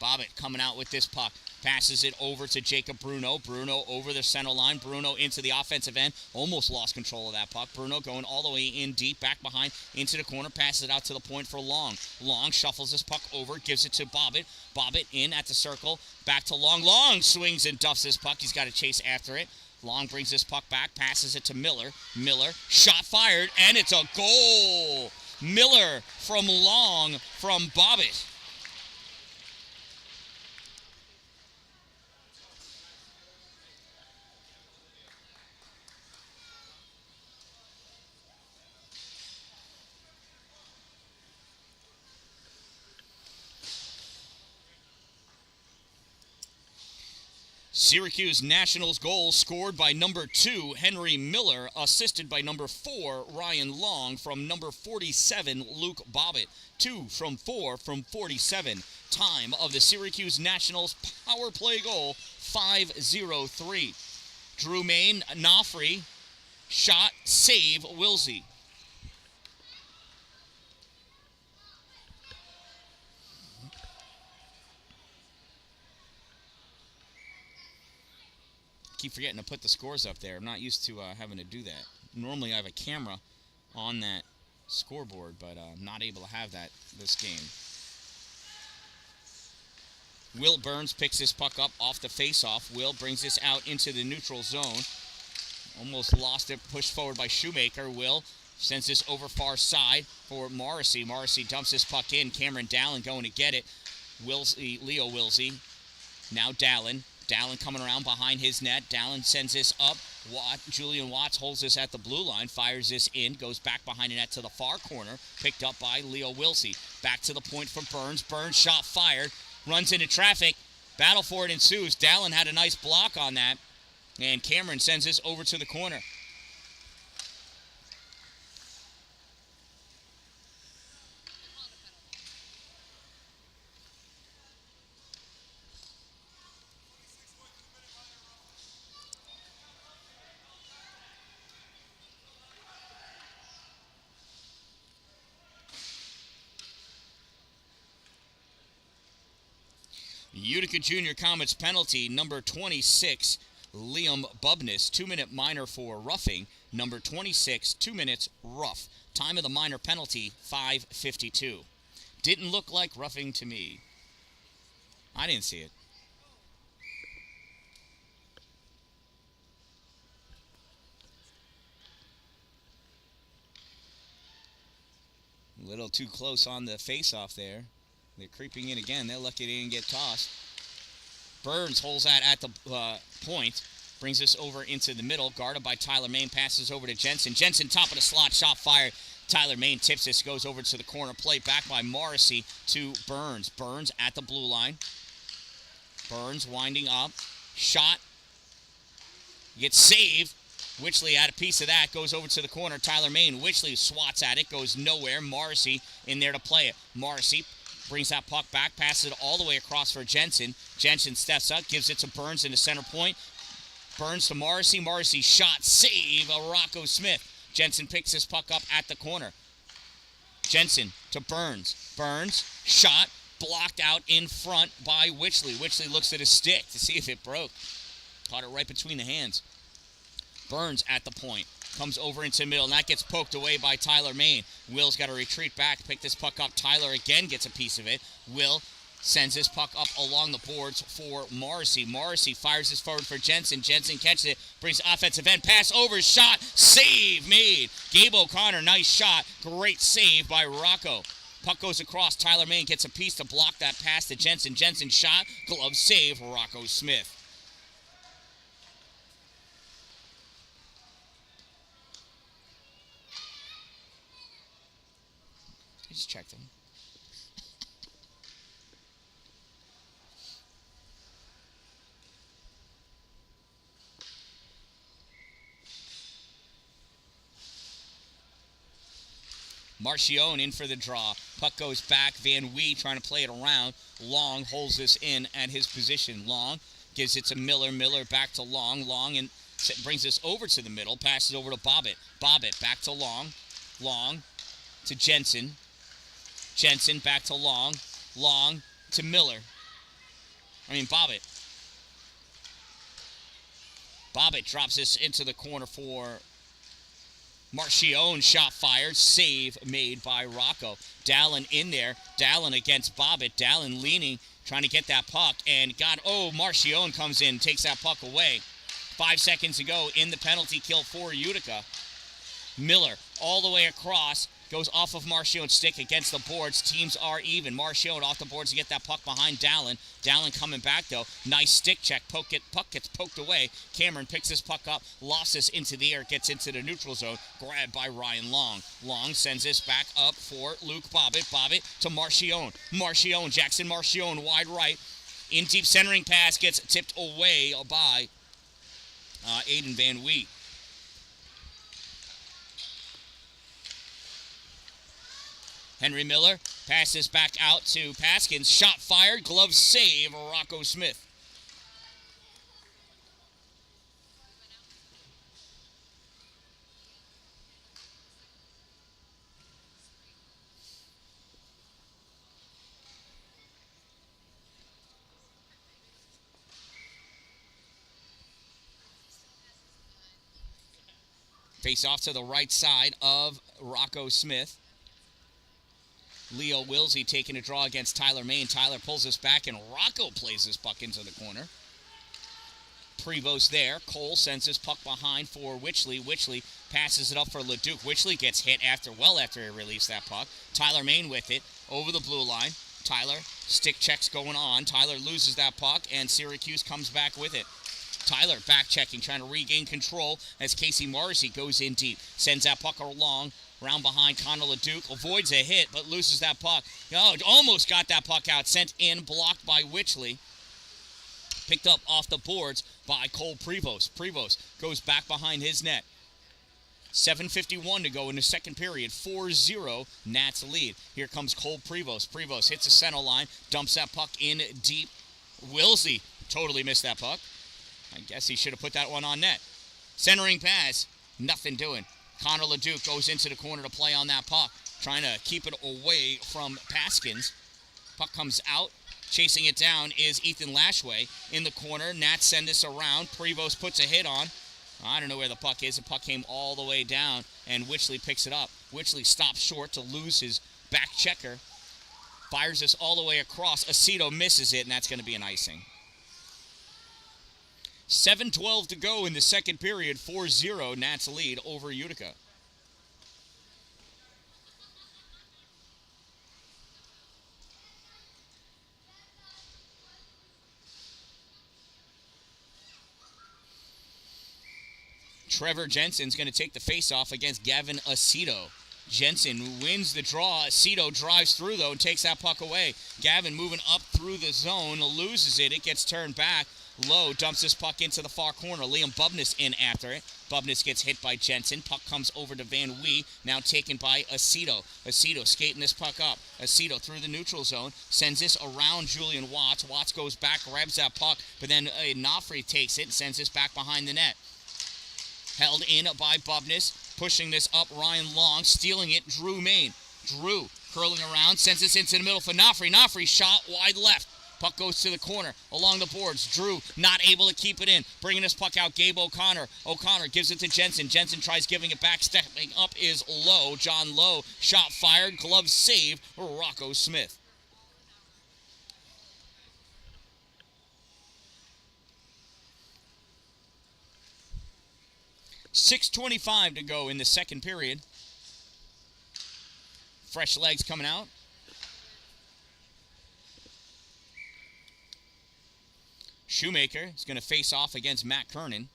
Bobbitt coming out with this puck. Passes it over to Jacob Bruno. Bruno over the center line. Bruno into the offensive end. Almost lost control of that puck. Bruno going all the way in deep, back behind, into the corner. Passes it out to the point for Long. Long shuffles this puck over. Gives it to Bobbitt. Bobbitt in at the circle. Back to Long. Long swings and duffs this puck. He's got to chase after it. Long brings this puck back. Passes it to Miller. Miller. Shot fired. And it's a goal. Miller from Long from Bobbitt. Syracuse Nationals goal scored by number 2, Henry Miller, assisted by number 4, Ryan Long, from number 47, Luke Bobbitt. 2 from 4 from 47. Time of the Syracuse Nationals power play goal, 5:03. Drew Main, Nofri, shot, save, Wilsey. Keep forgetting to put the scores up there. I'm not used to having to do that. Normally I have a camera on that scoreboard, but I'm not able to have that this game. Will Burns picks this puck up off the faceoff. Will brings this out into the neutral zone. Almost lost it, pushed forward by Shoemaker. Will sends this over far side for Morrissey. Morrissey dumps this puck in. Cameron Dalin going to get it. Leo Wilsey. Now Dalin. Dalin coming around behind his net. Dalin sends this up. Julian Watts holds this at the blue line, fires this in, goes back behind the net to the far corner, picked up by Leo Wilsey. Back to the point for Burns. Burns shot fired, runs into traffic. Battle for it ensues. Dalin had a nice block on that. And Cameron sends this over to the corner. Utica Junior Comets penalty, number 26, Liam Bubness, 2-minute minor for roughing. Number 26, 2 minutes, rough. Time of the minor penalty, 5:52. Didn't look like roughing to me. I didn't see it. A little too close on the face-off there. They're creeping in again. They're lucky they didn't get tossed. Burns holds that at the point. Brings this over into the middle. Guarded by Tyler Main. Passes over to Jensen. Jensen, top of the slot. Shot fired. Tyler Main tips this. Goes over to the corner. Play back by Morrissey to Burns. Burns at the blue line. Burns winding up. Shot. Gets saved. Witchley had a piece of that. Goes over to the corner. Tyler Main. Witchley swats at it. Goes nowhere. Morrissey in there to play it. Morrissey brings that puck back, passes it all the way across for Jensen. Jensen steps up, gives it to Burns in the center point. Burns to Morrissey. Morrissey shot, save, Rocco Smith. Jensen picks his puck up at the corner. Jensen to Burns. Burns, shot, blocked out in front by Witchley. Witchley looks at his stick to see if it broke. Caught it right between the hands. Burns at the point. Comes over into the middle, and that gets poked away by Tyler Main. Will's got to retreat back, pick this puck up. Tyler again gets a piece of it. Will sends this puck up along the boards for Morrissey. Morrissey fires this forward for Jensen. Jensen catches it, brings offensive end, pass over, shot, save made. Gabe O'Connor, nice shot, great save by Rocco. Puck goes across, Tyler Main gets a piece to block that pass to Jensen. Jensen shot, glove save, Rocco Smith. I just checked them. Marchione in for the draw. Puck goes back. Van Wee trying to play it around. Long holds this in at his position. Long gives it to Miller. Miller back to Long. Long and brings this over to the middle. Passes over to Bobbitt. Bobbitt back to Long. Long to Jensen. Jensen back to Long. Long to Miller. Bobbitt. Bobbitt drops this into the corner for Marchione. Shot fired. Save made by Rocco. Dalin in there. Dalin against Bobbitt. Dalin leaning, trying to get that puck. And Marchione comes in, takes that puck away. 5 seconds to go in the penalty kill for Utica. Miller all the way across. Goes off of Marchione's stick against the boards. Teams are even. Marchione off the boards to get that puck behind Dalin. Dalin coming back, though. Nice stick check. Puck gets poked away. Cameron picks this puck up. Lofts this into the air. Gets into the neutral zone. Grabbed by Ryan Long. Long sends this back up for Luke Bobbitt. Bobbitt to Marchione. Marchione. Jackson Marchione wide right. In deep centering pass. Gets tipped away by Aiden Van Wee. Henry Miller passes back out to Paskins. Shot fired. Glove save. Rocco Smith. Face off to the right side of Rocco Smith. Leo Wilsey taking a draw against Tyler Main. Tyler pulls this back, and Rocco plays this puck into the corner. Prevost there. Cole sends his puck behind for Witchley. Witchley passes it up for Leduc. Witchley gets hit after he released that puck. Tyler Main with it over the blue line. Tyler, stick checks going on. Tyler loses that puck, and Syracuse comes back with it. Tyler back checking, trying to regain control as Casey Morrissey goes in deep. Sends that puck along. Round behind Connor Leduc, avoids a hit, but loses that puck. Almost got that puck out, sent in, blocked by Witchley. Picked up off the boards by Cole Prevost. Prevost goes back behind his net. 7:51 to go in the second period. 4-0, Nats lead. Here comes Cole Prevost. Prevost hits the center line, dumps that puck in deep. Wilsey totally missed that puck. I guess he should have put that one on net. Centering pass, nothing doing. Connor LeDuc goes into the corner to play on that puck, trying to keep it away from Paskins. Puck comes out. Chasing it down is Ethan Lashway in the corner. Nats send this around. Prevost puts a hit on. I don't know where the puck is. The puck came all the way down, and Witchley picks it up. Witchley stops short to lose his back checker. Fires this all the way across. Aceto misses it, and that's going to be an icing. 7:12 to go in the second period. 4-0, Nats lead over Utica. Trevor Jensen's going to take the face-off against Gavin Aceto. Jensen wins the draw. Aceto drives through, though, and takes that puck away. Gavin moving up through the zone, loses it. It gets turned back. Lowe dumps this puck into the far corner. Liam Bubness in after it. Bubness gets hit by Jensen. Puck comes over to Van Wee, now taken by Aceto. Aceto skating this puck up. Aceto through the neutral zone, sends this around Julian Watts. Watts goes back, grabs that puck, but then Nofre takes it and sends this back behind the net. Held in by Bubness, pushing this up Ryan Long, stealing it, Drew Main. Drew curling around, sends this into the middle for Nofre. Nofre shot wide left. Puck goes to the corner, along the boards. Drew not able to keep it in. Bringing this puck out, Gabe O'Connor. O'Connor gives it to Jensen. Jensen tries giving it back. Stepping up is Lowe. John Lowe. Shot fired. Glove save. Rocco Smith. .6:25 to go in the second period. Fresh legs coming out. Shoemaker is going to face off against Matt Kernan.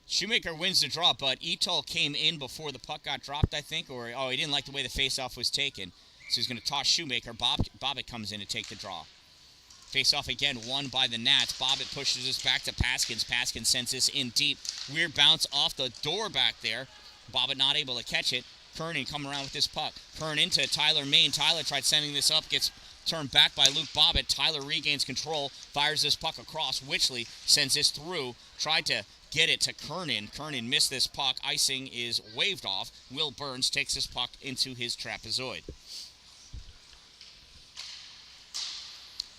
Shoemaker wins the draw, but Etol came in before the puck got dropped, I think, or he didn't like the way the face-off was taken. So he's going to toss Shoemaker. Bobbitt comes in to take the draw. Face-off again, won by the Nats. Bobbitt pushes this back to Paskins. Paskins sends this in deep. Weird bounce off the door back there. Bobbitt not able to catch it. Kernan coming around with this puck. Kern into Tyler Main. Tyler tried sending this up, gets turned back by Luke Bobbitt. Tyler regains control, fires this puck across. Witchley sends this through, tried to get it to Kernan. Kernan missed this puck. Icing is waved off. Will Burns takes this puck into his trapezoid.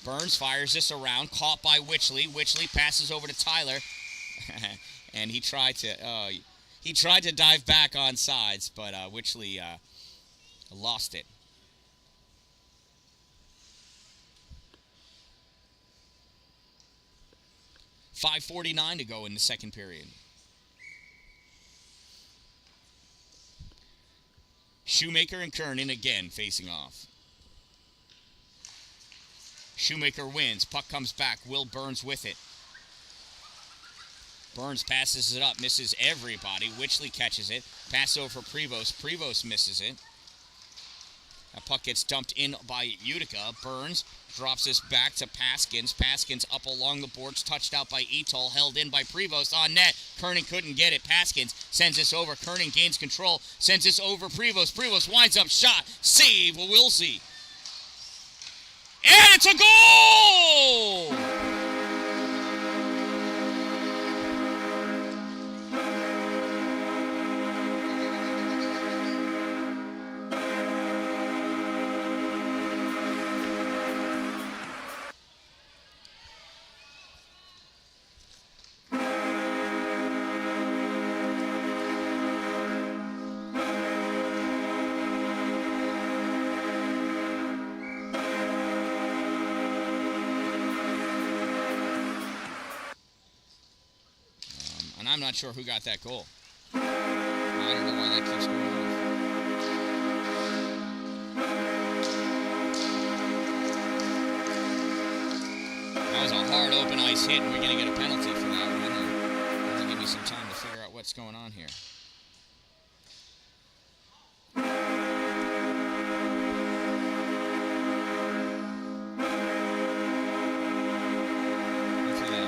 Burns fires this around, caught by Witchley. Witchley passes over to Tyler, and he tried to dive back on sides, but Witchley lost it. .5:49 to go in the second period. Shoemaker and Kernan again facing off. Shoemaker wins. Puck comes back. Will Burns with it. Burns passes it up. Misses everybody. Witchley catches it. Pass over for Prevost. Prevost misses it. That puck gets dumped in by Utica. Burns drops this back to Paskins. Paskins up along the boards. Touched out by Etol. Held in by Prevost on net. Kernan couldn't get it. Paskins sends this over. Kernan gains control. Sends this over Prevost. Prevost winds up. Shot. Save. We'll see. And it's a goal! I'm not sure who got that goal. I don't know why that keeps going on. That was a hard open ice hit, and we're going to get a penalty for that one. That'll give me some time to figure out what's going on here.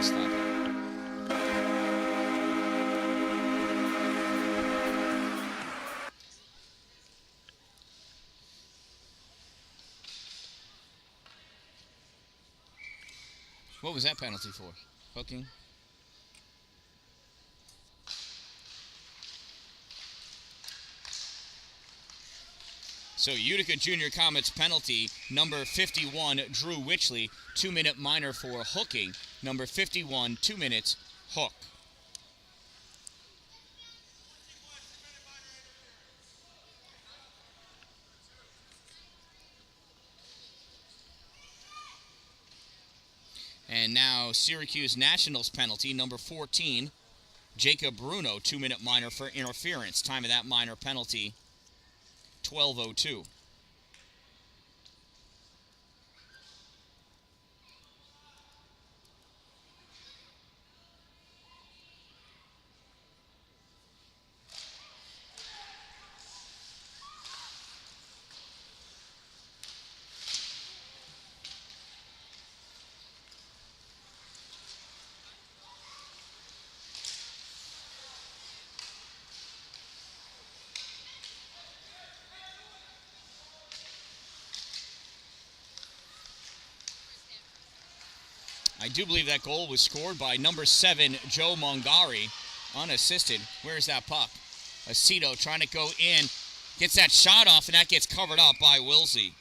Stop it. What was that penalty for? Hooking? So Utica Junior Comets penalty, number 51, Drew Witchley, 2-minute minor for hooking. Number 51, 2 minutes, hook. And now Syracuse Nationals penalty, number 14, Jacob Bruno, 2-minute minor for interference. Time of that minor penalty, 12:02. I do believe that goal was scored by number 7, Joe Mongari, unassisted. Where's that puck? Aceto trying to go in, gets that shot off, and that gets covered up by Wilsey.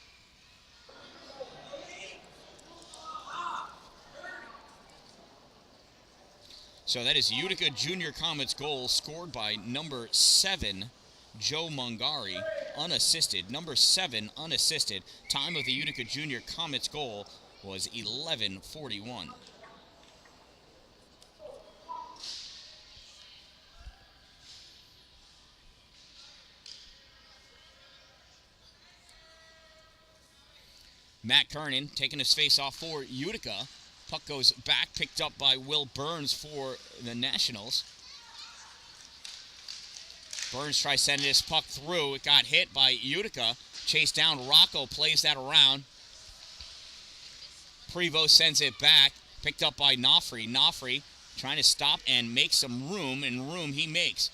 So that is Utica Junior Comets goal scored by number 7, Joe Mongari, unassisted. Number 7, unassisted. Time of the Utica Junior Comets goal was 11:41. Matt Kernan taking his face off for Utica. Puck goes back, picked up by Will Burns for the Nationals. Burns tries sending this puck through. It got hit by Utica. Chased down. Rocco plays that around. Prevost sends it back. Picked up by Nofri. Nofri trying to stop and make some room, and room he makes.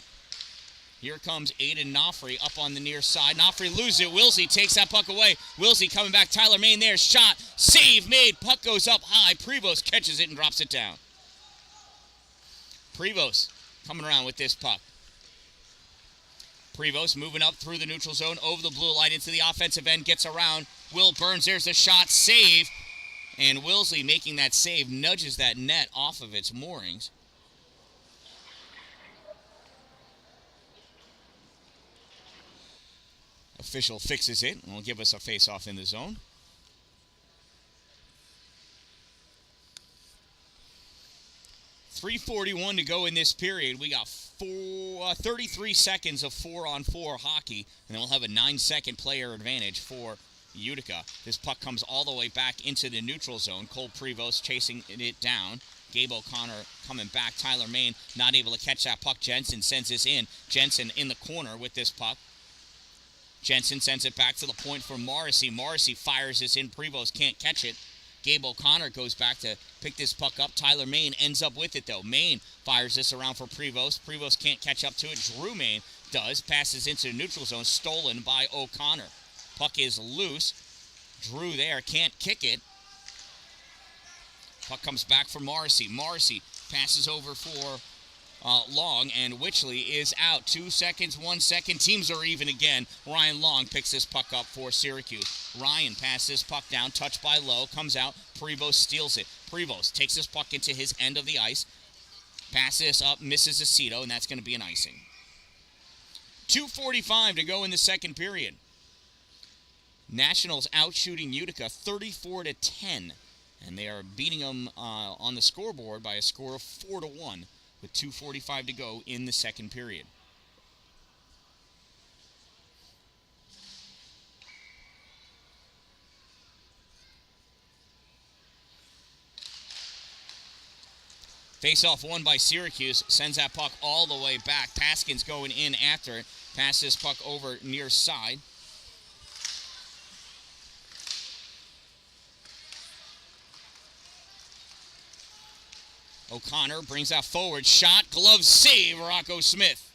Here comes Aiden Nofri up on the near side. Nofri loses it. Wilsey takes that puck away. Wilsey coming back. Tyler Main there. Shot. Save made. Puck goes up high. Prevost catches it and drops it down. Prevost coming around with this puck. Prevost moving up through the neutral zone over the blue line into the offensive end. Gets around. Will Burns. There's the shot. Save. And Wilsey making that save nudges that net off of its moorings. Official fixes it and will give us a face-off in the zone. .341 to go in this period. We got 33 seconds of 4-on-4 hockey, and then we'll have a 9-second player advantage for Utica. This puck comes all the way back into the neutral zone. Cole Prevost chasing it down. Gabe O'Connor coming back. Tyler Main not able to catch that puck. Jensen sends this in. Jensen in the corner with this puck. Jensen sends it back to the point for Morrissey. Morrissey fires this in. Prevost can't catch it. Gabe O'Connor goes back to pick this puck up. Tyler Main ends up with it, though. Main fires this around for Prevost. Prevost can't catch up to it. Drew Main does. Passes into the neutral zone. Stolen by O'Connor. Puck is loose. Drew there. Can't kick it. Puck comes back for Morrissey. Morrissey passes over for Long, and Witchley is out. 2 seconds, 1 second. Teams are even again. Ryan Long picks this puck up for Syracuse. Ryan passes this puck down, touched by Lowe, comes out. Prevost steals it. Prevost takes this puck into his end of the ice. Passes this up, misses Aceto, and that's going to be an icing. 2:45 to go in the second period. Nationals out shooting Utica 34-10, and they are beating them on the scoreboard by a score of 4-1. With 2:45 to go in the second period. Face-off won by Syracuse. Sends that puck all the way back. Paskin's going in after it. Passes puck over near side. O'Connor brings that forward. Shot, glove save, Rocco Smith.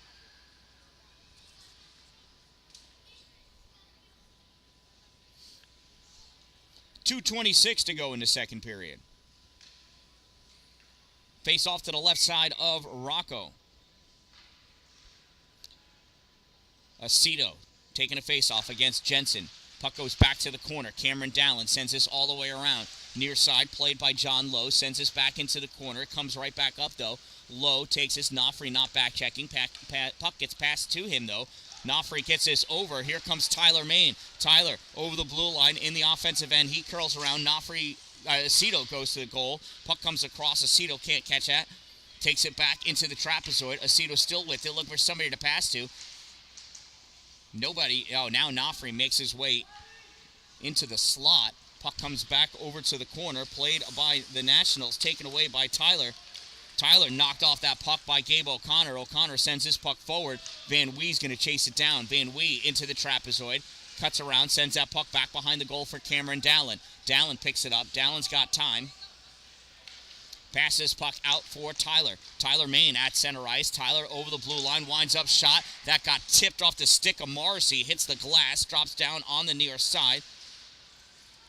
.226 to go in the second period. Face off to the left side of Rocco. Aceto taking a face off against Jensen. Puck goes back to the corner. Cameron Dallin sends this all the way around. Near side, played by John Lowe, sends this back into the corner. It comes right back up, though. Lowe takes this. Nofri not back-checking. Puck gets passed to him, though. Nofri gets this over. Here comes Tyler Main. Tyler over the blue line in the offensive end. He curls around. Nofri, Aceto goes to the goal. Puck comes across. Aceto can't catch that. Takes it back into the trapezoid. Aceto still with it. Looking for somebody to pass to. Nobody. Oh, now Nofri makes his way into the slot. Puck comes back over to the corner. Played by the Nationals. Taken away by Tyler. Tyler knocked off that puck by Gabe O'Connor. O'Connor sends this puck forward. Van Wee's going to chase it down. Van Wee into the trapezoid. Cuts around. Sends that puck back behind the goal for Cameron Dallin. Dallin picks it up. Dallin's got time. Passes puck out for Tyler. Tyler Main at center ice. Tyler over the blue line. Winds up shot. That got tipped off the stick of Morrissey. Hits the glass. Drops down on the near side.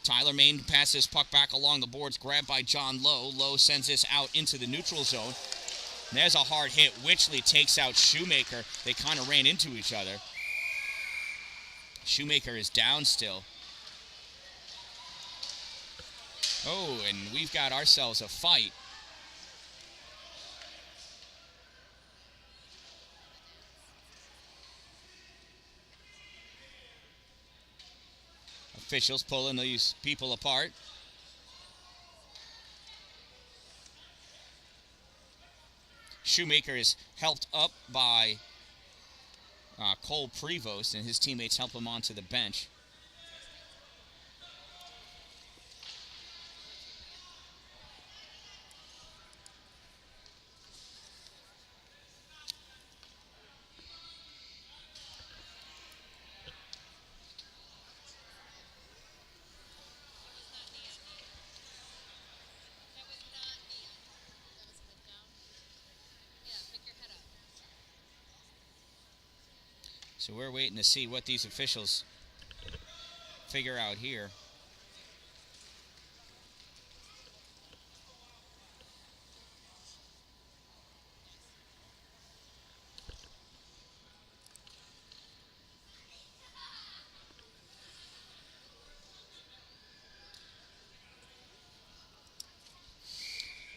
Tyler Main passes puck back along the boards. Grabbed by John Lowe. Lowe sends this out into the neutral zone. And there's a hard hit. Witchley takes out Shoemaker. They kind of ran into each other. Shoemaker is down still. Oh, and we've got ourselves a fight. Officials pulling these people apart. Shoemaker is helped up by Cole Prevost, and his teammates help him onto the bench. So we're waiting to see what these officials figure out here.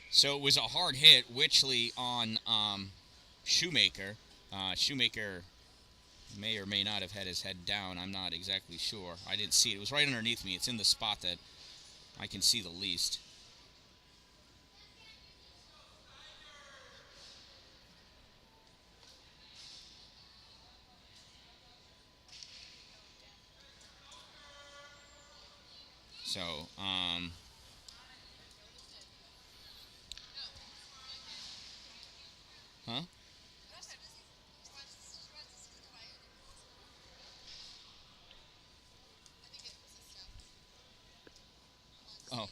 So it was a hard hit, Witchley on Shoemaker. Shoemaker may or may not have had his head down. I'm not exactly sure. I didn't see it. It was right underneath me. It's in the spot that I can see the least. So, huh? Oh.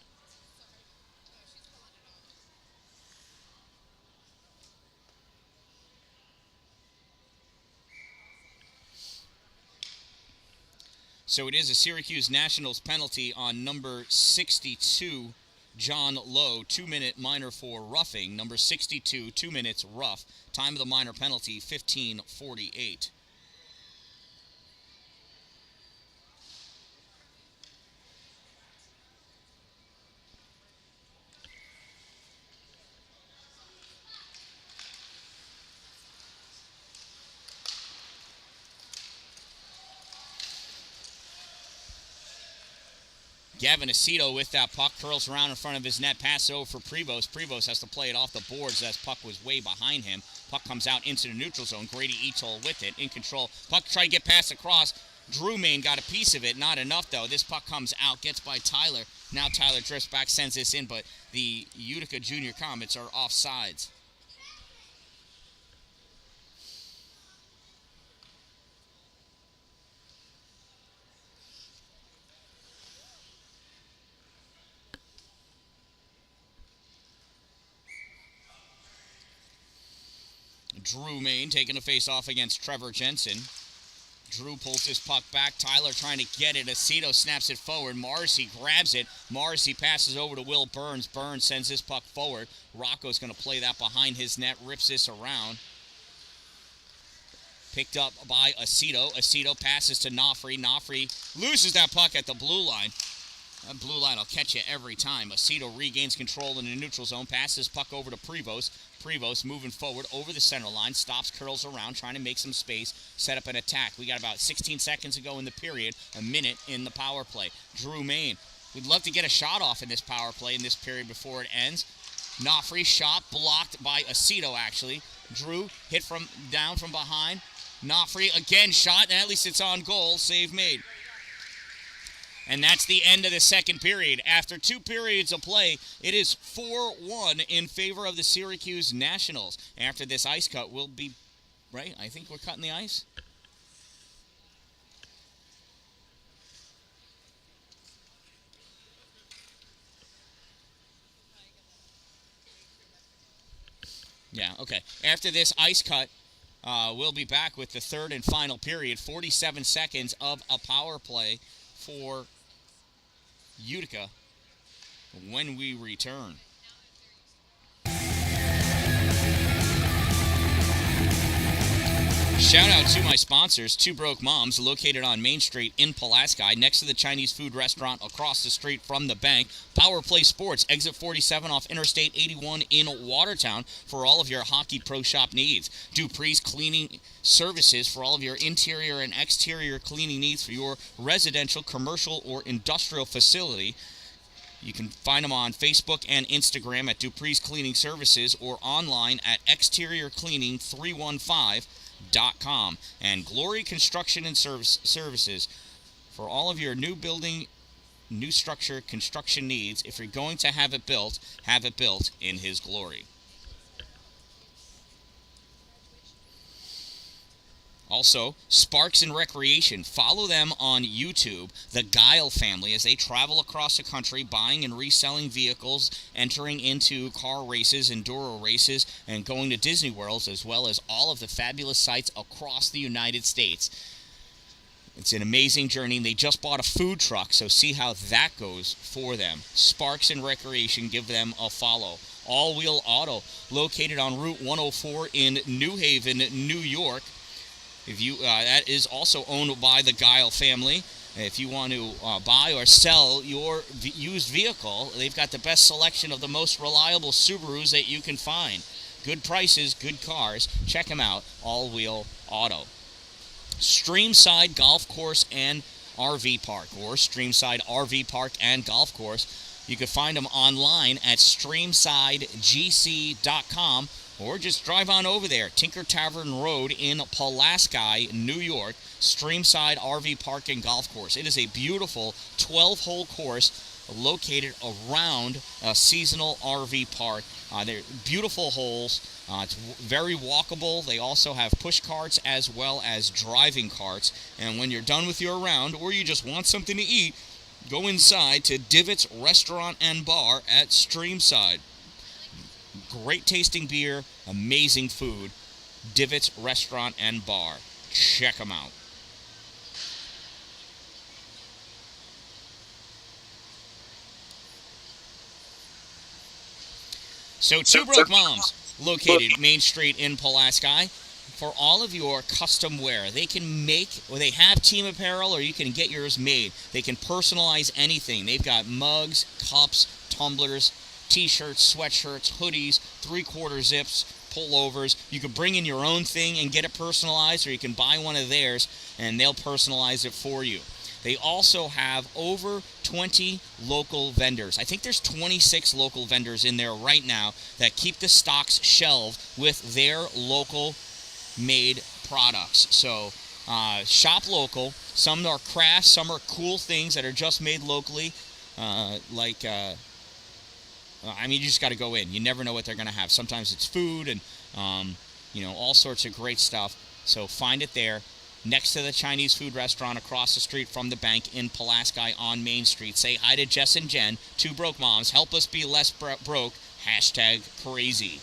So it is a Syracuse Nationals penalty on number 62, John Lowe. 2-minute minor for roughing. Number 62, 2 minutes rough. Time of the minor penalty, 15:48. Gavin Aceto with that puck, curls around in front of his net, passes over for Prevost. Prevost has to play it off the boards as puck was way behind him. Puck comes out into the neutral zone. Grady Etol with it, in control. Puck tried to get passed across. Drew Main got a piece of it, not enough though. This puck comes out, gets by Tyler. Now Tyler drifts back, sends this in, but the Utica Junior Comets are offsides. Drew Main taking a face-off against Trevor Jensen. Drew pulls his puck back. Tyler trying to get it. Aceto snaps it forward. Morrissey grabs it. Morrissey passes over to Will Burns. Burns sends his puck forward. Rocco's going to play that behind his net. Rips this around. Picked up by Aceto. Aceto passes to Nofri. Nofri loses that puck at the blue line. That blue line will catch you every time. Aceto regains control in the neutral zone. Passes puck over to Prevost. Prevost moving forward over the center line. Stops, curls around, trying to make some space. Set up an attack. We got about 16 seconds to go in the period. A minute in the power play. Drew Main. We'd love to get a shot off in this power play in this period before it ends. Nofri shot blocked by Aceto, actually. Drew hit down from behind. Nofri again shot, and at least it's on goal. Save made. And that's the end of the second period. After 2 periods of play, it is 4-1 in favor of the Syracuse Nationals. After this ice cut, we'll be, right? I think we're cutting the ice. Yeah, okay. After this ice cut, we'll be back with the third and final period. 47 seconds of a power play for Utica when we return. Shout out to my sponsors, Two Broke Moms, located on Main Street in Pulaski, next to the Chinese food restaurant across the street from the bank. Power Play Sports, exit 47 off Interstate 81 in Watertown for all of your hockey pro shop needs. Dupree's Cleaning Services for all of your interior and exterior cleaning needs for your residential, commercial, or industrial facility. You can find them on Facebook and Instagram at Dupree's Cleaning Services or online at exteriorcleaning315.com. And Glory Construction and Services for all of your new building, new structure construction needs. If you're going to have it built in His glory. Also, Sparks and Recreation. Follow them on YouTube, the Guile family, as they travel across the country buying and reselling vehicles, entering into car races, enduro races, and going to Disney Worlds, as well as all of the fabulous sites across the United States. It's an amazing journey. They just bought a food truck, so see how that goes for them. Sparks and Recreation, give them a follow. All Wheel Auto, located on Route 104 in New Haven, New York. That is also owned by the Guile family. If you want to buy or sell your used vehicle, they've got the best selection of the most reliable Subarus that you can find. Good prices, good cars. Check them out, All Wheel Auto. Streamside Golf Course and RV Park, or Streamside RV Park and Golf Course. You can find them online at streamsidegc.com. Or just drive on over there, Tinker Tavern Road in Pulaski, New York, Streamside RV Park and Golf Course. It is a beautiful 12-hole course located around a seasonal RV park. They're beautiful holes. It's very walkable. They also have push carts as well as driving carts. And when you're done with your round, or you just want something to eat, go inside to Divots Restaurant and Bar at Streamside. Great tasting beer, amazing food. Divots Restaurant and Bar. Check them out. So, Two Broke Moms, located Main Street in Pulaski, for all of your custom wear. They can make, or they have team apparel, or you can get yours made. They can personalize anything. They've got mugs, cups, tumblers, T-shirts, sweatshirts, hoodies, three-quarter zips, pullovers. You can bring in your own thing and get it personalized, or you can buy one of theirs and they'll personalize it for you. They also have over 20 local vendors. I think there's 26 local vendors in there right now that keep the stocks shelved with their local made products. So shop local. Some are crafts, some are cool things that are just made locally, you just got to go in. You never know what they're going to have. Sometimes it's food and, all sorts of great stuff. So find it there next to the Chinese food restaurant across the street from the bank in Pulaski on Main Street. Say hi to Jess and Jen, Two Broke Moms. Help us be less broke. #crazy.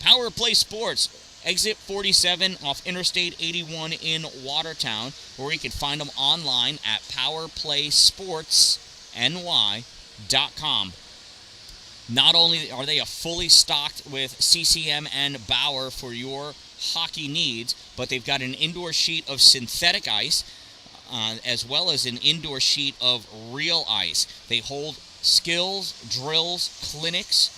Power Play Sports, Exit 47 off Interstate 81 in Watertown, or you can find them online at powerplaysportsny.com. Not only are they fully stocked with CCM and Bauer for your hockey needs, but they've got an indoor sheet of synthetic ice, as well as an indoor sheet of real ice. They hold skills, drills, clinics,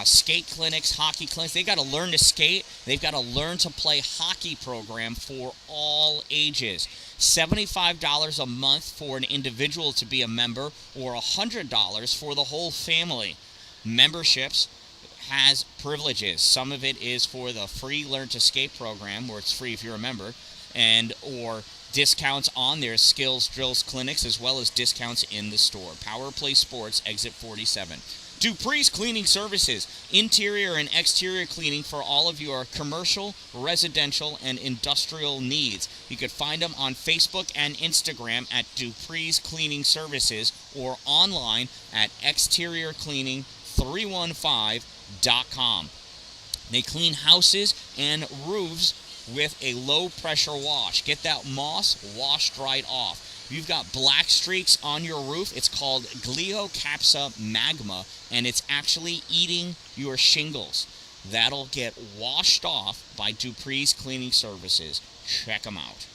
skate clinics, hockey clinics. They've got to learn to skate. They've got to learn to play hockey program for all ages. $75 a month for an individual to be a member, or $100 for the whole family. Memberships has privileges. Some of it is for the free Learn to Skate program, where it's free if you're a member, or discounts on their skills, drills, clinics, as well as discounts in the store. Power Play Sports, Exit 47. Dupree's Cleaning Services, interior and exterior cleaning for all of your commercial, residential, and industrial needs. You could find them on Facebook and Instagram at Dupree's Cleaning Services, or online at exteriorcleaning315.com. They clean houses and roofs with a low-pressure wash. Get that moss washed right off. If you've got black streaks on your roof, it's called Glyocapsa magma, and it's actually eating your shingles. That'll get washed off by Dupree's Cleaning Services. Check them out.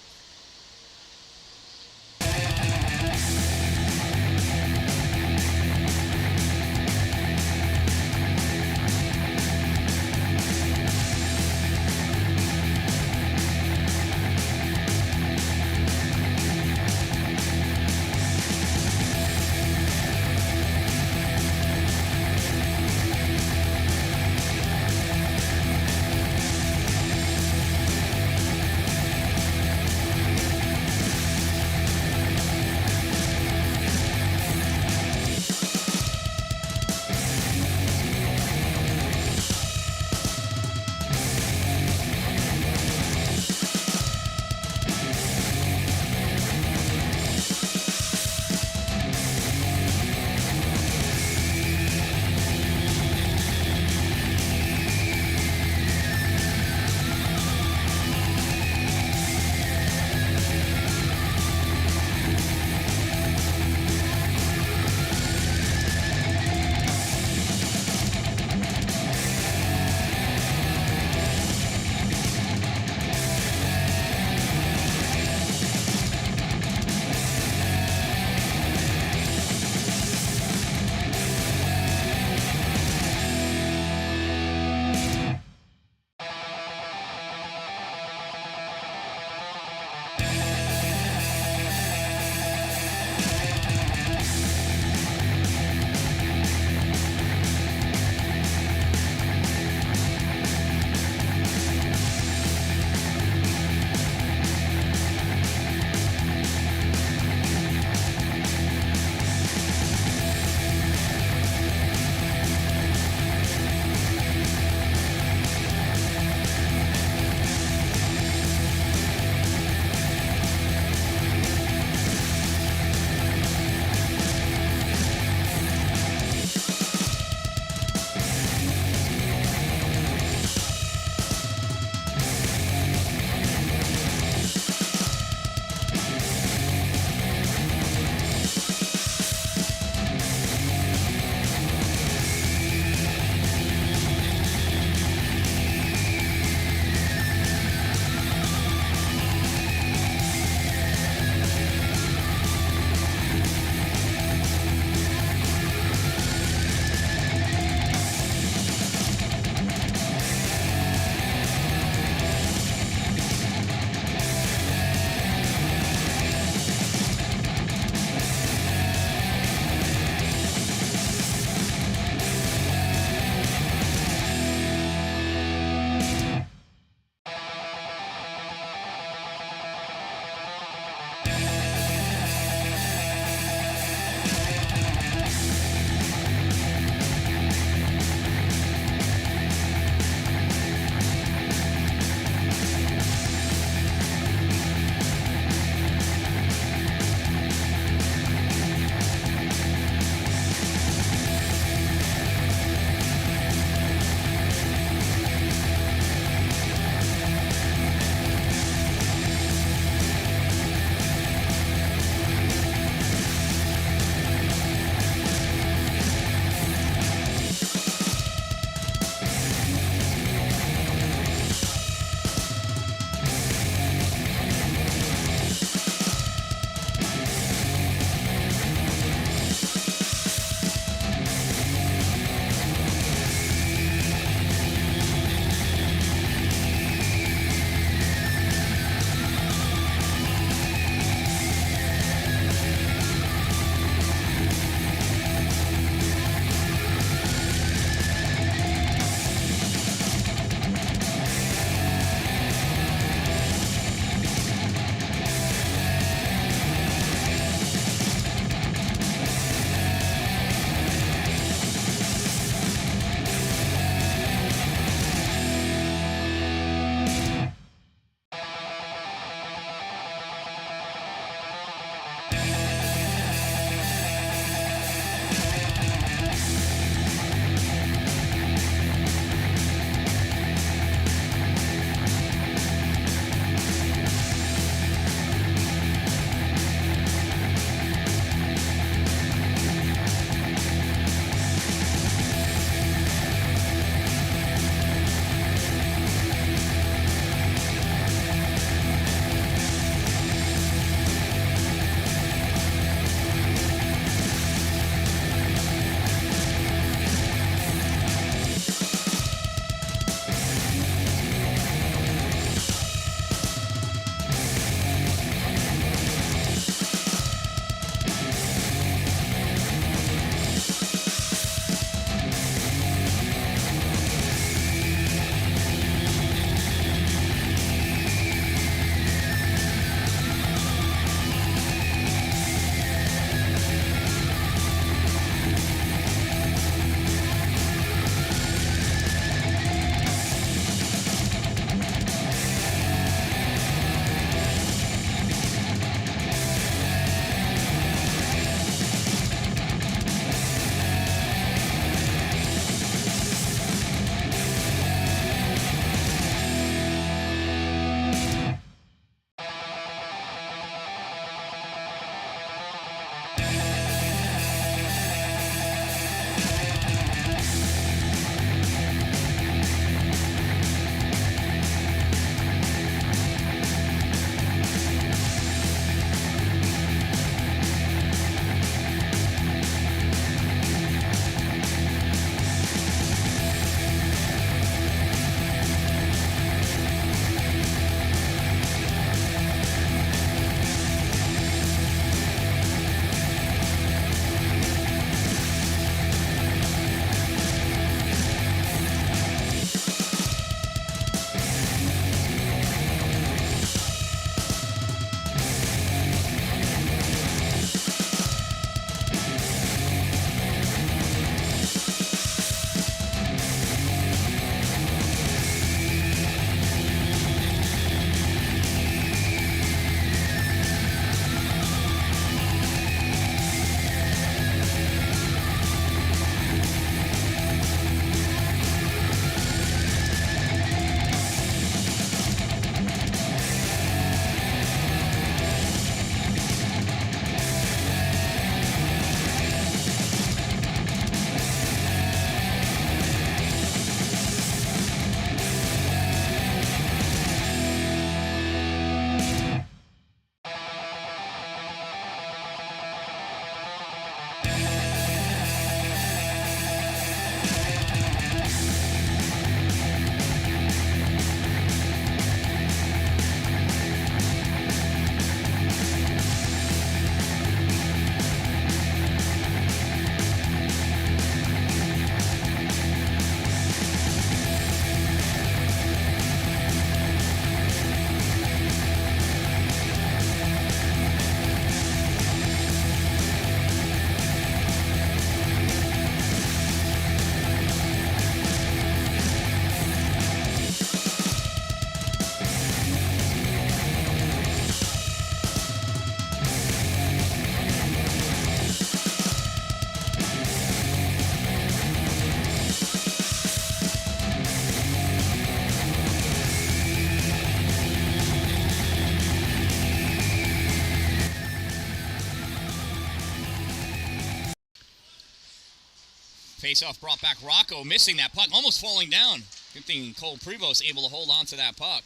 Face-off brought back. Rocco missing that puck, almost falling down. Good thing Cole Prevost able to hold on to that puck.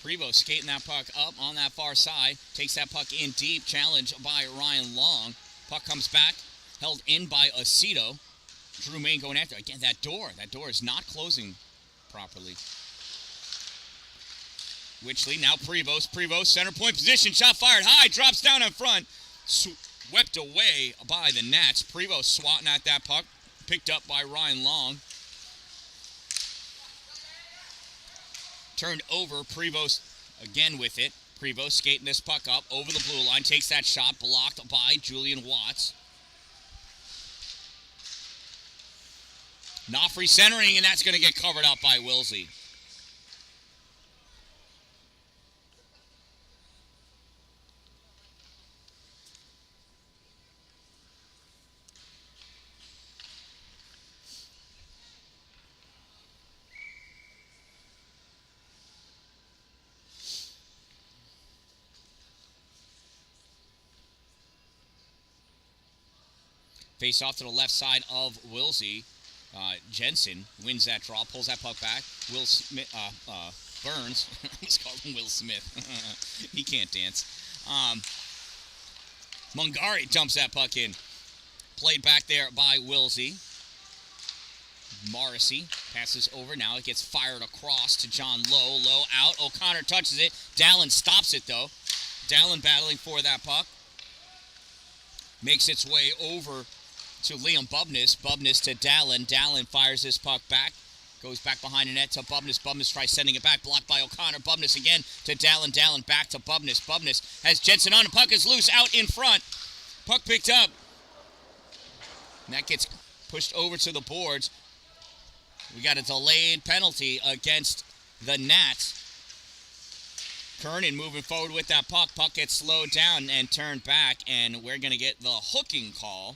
Prevost skating that puck up on that far side. Takes that puck in deep. Challenge by Ryan Long. Puck comes back. Held in by Aceto. Drew Main going after. Again, that door is not closing properly. Witchley, now Prevost, center point position. Shot fired high. Drops down in front. Swept away by the Nats. Prevost swatting at that puck. Picked up by Ryan Long. Turned over. Prevost again with it. Prevost skating this puck up over the blue line. Takes that shot. Blocked by Julian Watts. Knopfrey centering, and that's going to get covered up by Wilsey. Face off to the left side of Wilsey. Jensen wins that draw, pulls that puck back. Will Smith, Burns, I almost called him Will Smith. He can't dance. Mungari dumps that puck in. Played back there by Wilsey. Morrissey passes over. Now it gets fired across to John Lowe. Lowe out. O'Connor touches it. Dalin stops it, though. Dalin battling for that puck. Makes its way over to Liam Bubness. Bubness to Dalin. Dalin fires this puck back. Goes back behind the net to Bubness. Bubness tries sending it back. Blocked by O'Connor. Bubness again to Dalin. Dalin back to Bubness. Bubness has Jensen on. The puck is loose out in front. Puck picked up. And that gets pushed over to the boards. We got a delayed penalty against the Nats. Kernan moving forward with that puck. Puck gets slowed down and turned back. And we're going to get the hooking call.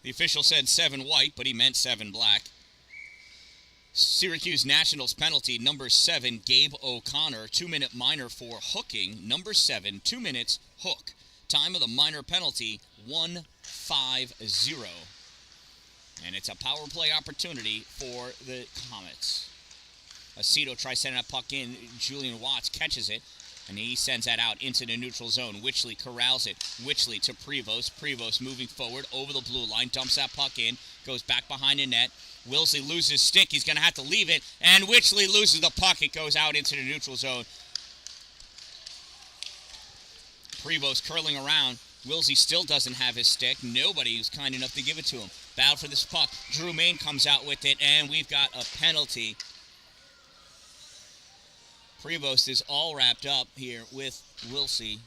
The official said 7 white, but he meant 7 black. Syracuse Nationals penalty, number 7, Gabe O'Connor. 2-minute minor for hooking. Number 7, 2 minutes, hook. Time of the minor penalty, 1-5-0. And it's a power play opportunity for the Comets. Aceto tries sending that puck in. Julian Watts catches it. And he sends that out into the neutral zone. Witchley corrals it. Witchley to Prevost. Prevost moving forward over the blue line. Dumps that puck in. Goes back behind the net. Wilsey loses stick. He's going to have to leave it. And Witchley loses the puck. It goes out into the neutral zone. Prevost curling around. Wilsey still doesn't have his stick. Nobody was kind enough to give it to him. Battle for this puck. Drew Main comes out with it. And we've got a penalty. Prevost is all wrapped up here with Wilsey.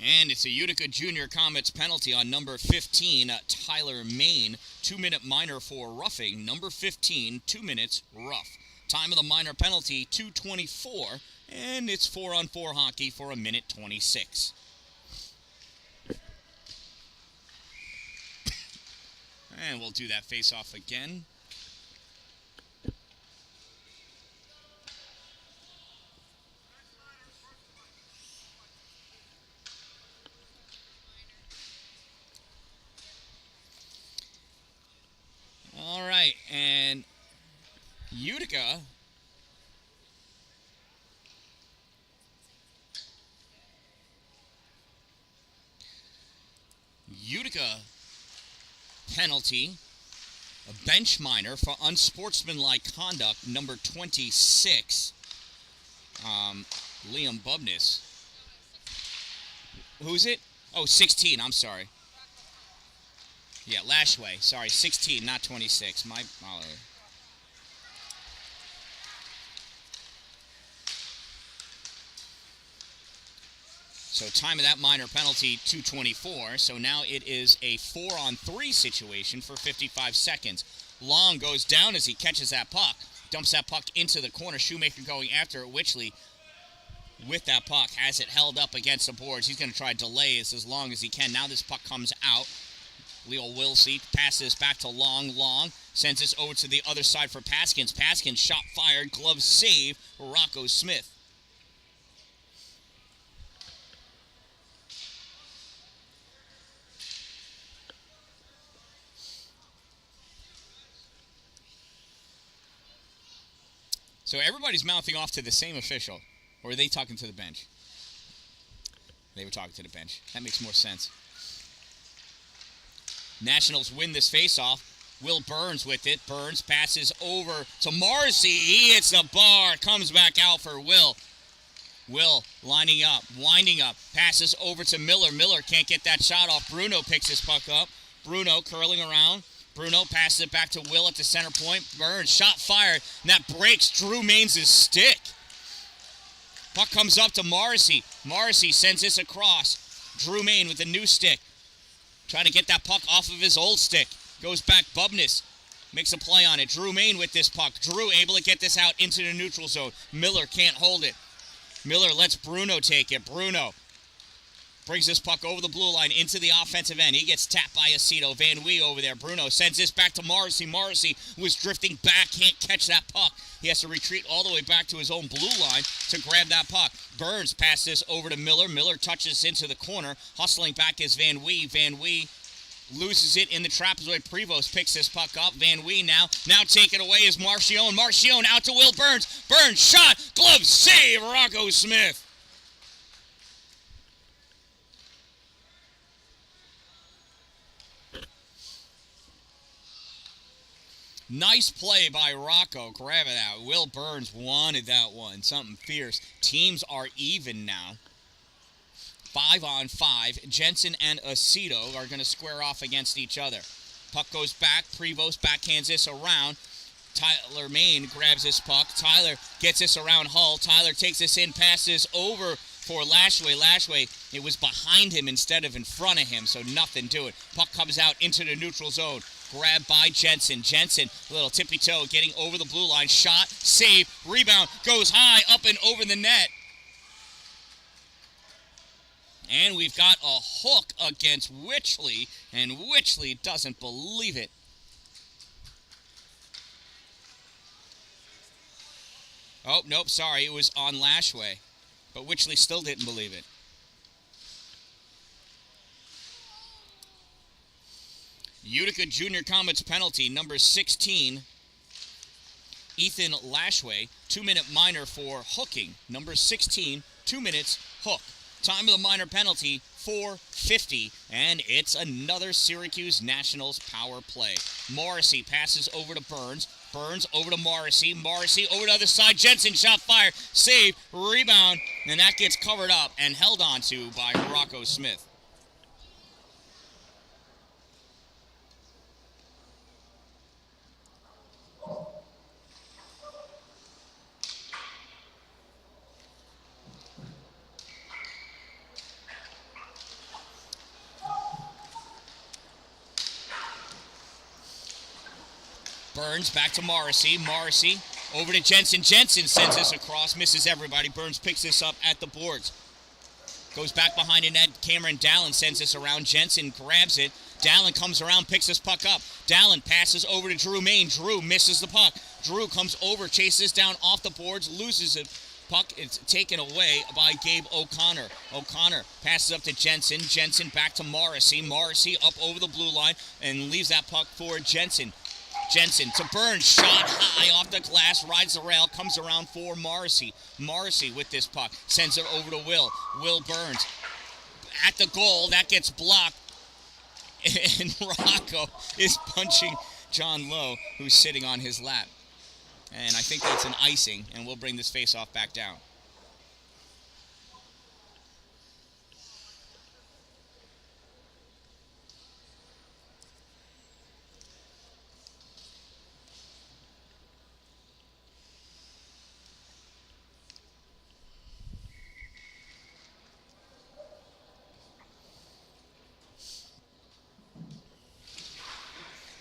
And it's a Utica Junior Comets penalty on number 15, Tyler Main. 2-minute minor for roughing. Number 15, 2 minutes, rough. Time of the minor penalty, 2:24, and it's 4-on-4 hockey for 1:26. And we'll do that face-off again. All right, and Utica penalty, a bench minor for unsportsmanlike conduct, number 26, Liam Bubness. Who's it? Oh, 16, I'm sorry. Yeah, Lashway, sorry, 16, not 26. My apologies. So time of that minor penalty, 2:24. So now it is a 4-on-3 situation for 55 seconds. Long goes down as he catches that puck. Dumps that puck into the corner. Shoemaker going after it. Witchley with that puck has it held up against the boards. He's going to try to delay this as long as he can. Now this puck comes out. Leo Wilsey passes back to Long. Long sends this over to the other side for Paskins. Paskins shot fired. Glove save. Rocco Smith. So everybody's mouthing off to the same official. Or are they talking to the bench? They were talking to the bench. That makes more sense. Nationals win this faceoff. Will Burns with it. Burns passes over to Marcy. He hits the bar. Comes back out for Will. Will lining up, winding up. Passes over to Miller. Miller can't get that shot off. Bruno picks his puck up. Bruno curling around. Bruno passes it back to Will at the center point. Burns, shot fired, and that breaks Drew Maines' stick. Puck comes up to Morrissey. Morrissey sends this across. Drew Maine with a new stick. Trying to get that puck off of his old stick. Goes back Bubness. Makes a play on it. Drew Maine with this puck. Drew able to get this out into the neutral zone. Miller can't hold it. Miller lets Bruno take it. Bruno brings this puck over the blue line into the offensive end. He gets tapped by Aceto. Van Wee over there. Bruno sends this back to Morrissey. Morrissey was drifting back. Can't catch that puck. He has to retreat all the way back to his own blue line to grab that puck. Burns passes over to Miller. Miller touches into the corner. Hustling back is Van Wee. Van Wee loses it in the trapezoid. Prevost picks this puck up. Van Wee now taken away is Marchione. Marchione out to Will Burns. Burns shot. Glove save. Rocco Smith. Nice play by Rocco. Grabbing that. Will Burns wanted that one. Something fierce. Teams are even now. 5-on-5. Jensen and Aceto are going to square off against each other. Puck goes back. Prevost backhands this around. Tyler Maine grabs this puck. Tyler gets this around Hull. Tyler takes this in, passes over for Lashway. Lashway, it was behind him instead of in front of him, so nothing to it. Puck comes out into the neutral zone. Grabbed by Jensen. Jensen, a little tippy toe, getting over the blue line. Shot, save, rebound, goes high, up and over the net. And we've got a hook against Witchley, and Witchley doesn't believe it. Oh, nope, sorry, it was on Lashway. But Witchley still didn't believe it. Utica Junior Comets penalty, number 16, Ethan Lashway, 2-minute minor for hooking. Number 16, 2 minutes, hook. Time of the minor penalty, 4:50, and it's another Syracuse Nationals power play. Morrissey passes over to Burns. Burns over to Morrissey. Morrissey over to the other side. Jensen shot fire. Save. Rebound. And that gets covered up and held on to by Rocco Smith. Burns back to Morrissey. Morrissey over to Jensen. Jensen sends this across. Misses everybody. Burns picks this up at the boards. Goes back behind the net. Cameron Dallin sends this around. Jensen grabs it. Dallin comes around, picks this puck up. Dallin passes over to Drew Maine. Drew misses the puck. Drew comes over, chases down off the boards, loses it. Puck is taken away by Gabe O'Connor. O'Connor passes up to Jensen. Jensen back to Morrissey. Morrissey up over the blue line and leaves that puck for Jensen. Jensen to Burns, shot high off the glass, rides the rail, comes around for Morrissey. Morrissey with this puck, sends it over to Will. Will Burns at the goal, that gets blocked. And Rocco is punching John Lowe, who's sitting on his lap. And I think that's an icing, and we'll bring this face-off back down.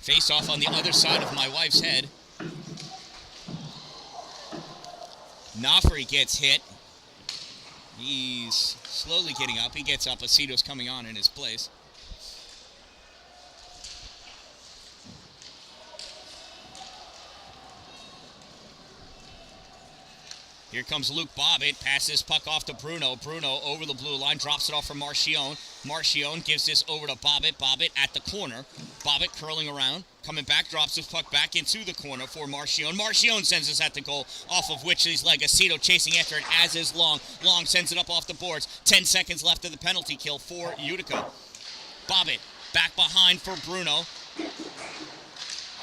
Face off on the other side of my wife's head. Nafri gets hit. He's slowly getting up. He gets up. Aceto's coming on in his place. Here comes Luke Bobbitt, passes puck off to Bruno. Bruno over the blue line, drops it off for Marchione. Marchione gives this over to Bobbitt. Bobbitt at the corner. Bobbitt curling around, coming back, drops his puck back into the corner for Marchione. Marchione sends us at the goal off of Witchley's leg. Aceto chasing after it, as is Long. Long sends it up off the boards. 10 seconds left of the penalty kill for Utica. Bobbitt back behind for Bruno.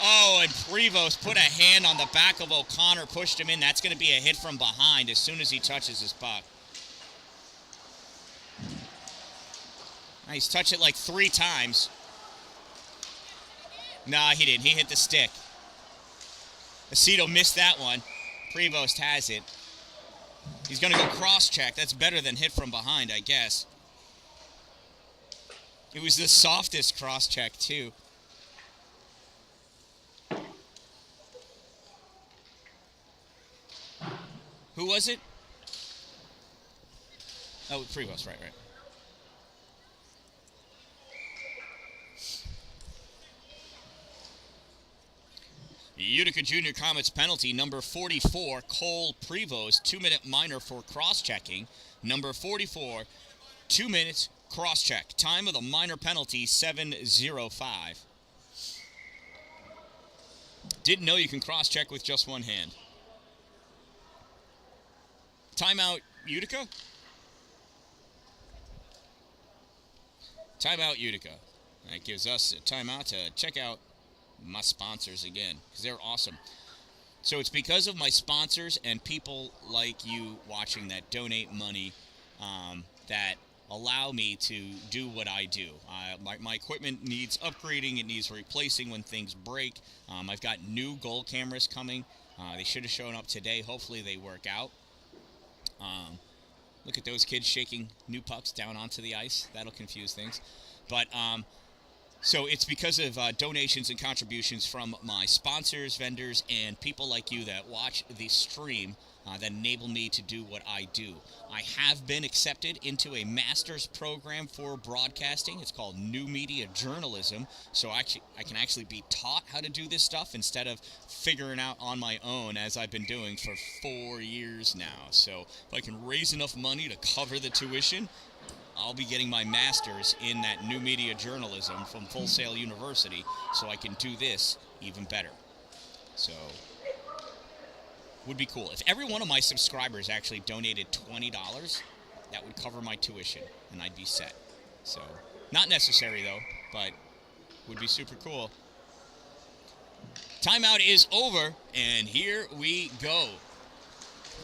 Oh, and Prevost put a hand on the back of O'Connor, pushed him in. That's going to be a hit from behind as soon as he touches his puck. He's touched it like 3 times. Nah, he didn't. He hit the stick. Aceto missed that one. Prevost has it. He's going to go cross-check. That's better than hit from behind, I guess. It was the softest cross-check, too. Who was it? Oh, Prevost, right. Utica Junior Comets penalty, number 44, Cole Prevost, 2-minute minor for cross-checking. Number 44, 2 minutes cross-check. Time of the minor penalty, 7:05. Didn't know you can cross-check with just one hand. Timeout, Utica? Timeout, Utica. That gives us a timeout to check out my sponsors again, because they're awesome. So it's because of my sponsors and people like you watching that donate money that allow me to do what I do. My equipment needs upgrading. It needs replacing when things break. I've got new goal cameras coming. They should have shown up today. Hopefully they work out. Look at those kids shaking new pucks down onto the ice. That'll confuse things. But so it's because of donations and contributions from my sponsors, vendors, and people like you that watch the stream that enable me to do what I do. I have been accepted into a master's program for broadcasting. It's called New Media Journalism. So I can actually be taught how to do this stuff instead of figuring out on my own, as I've been doing for 4 years now. So if I can raise enough money to cover the tuition, I'll be getting my master's in that new media journalism from Full Sail University, so I can do this even better. So, would be cool. If every one of my subscribers actually donated $20, that would cover my tuition, and I'd be set. So, not necessary, though, but would be super cool. Timeout is over, and here we go.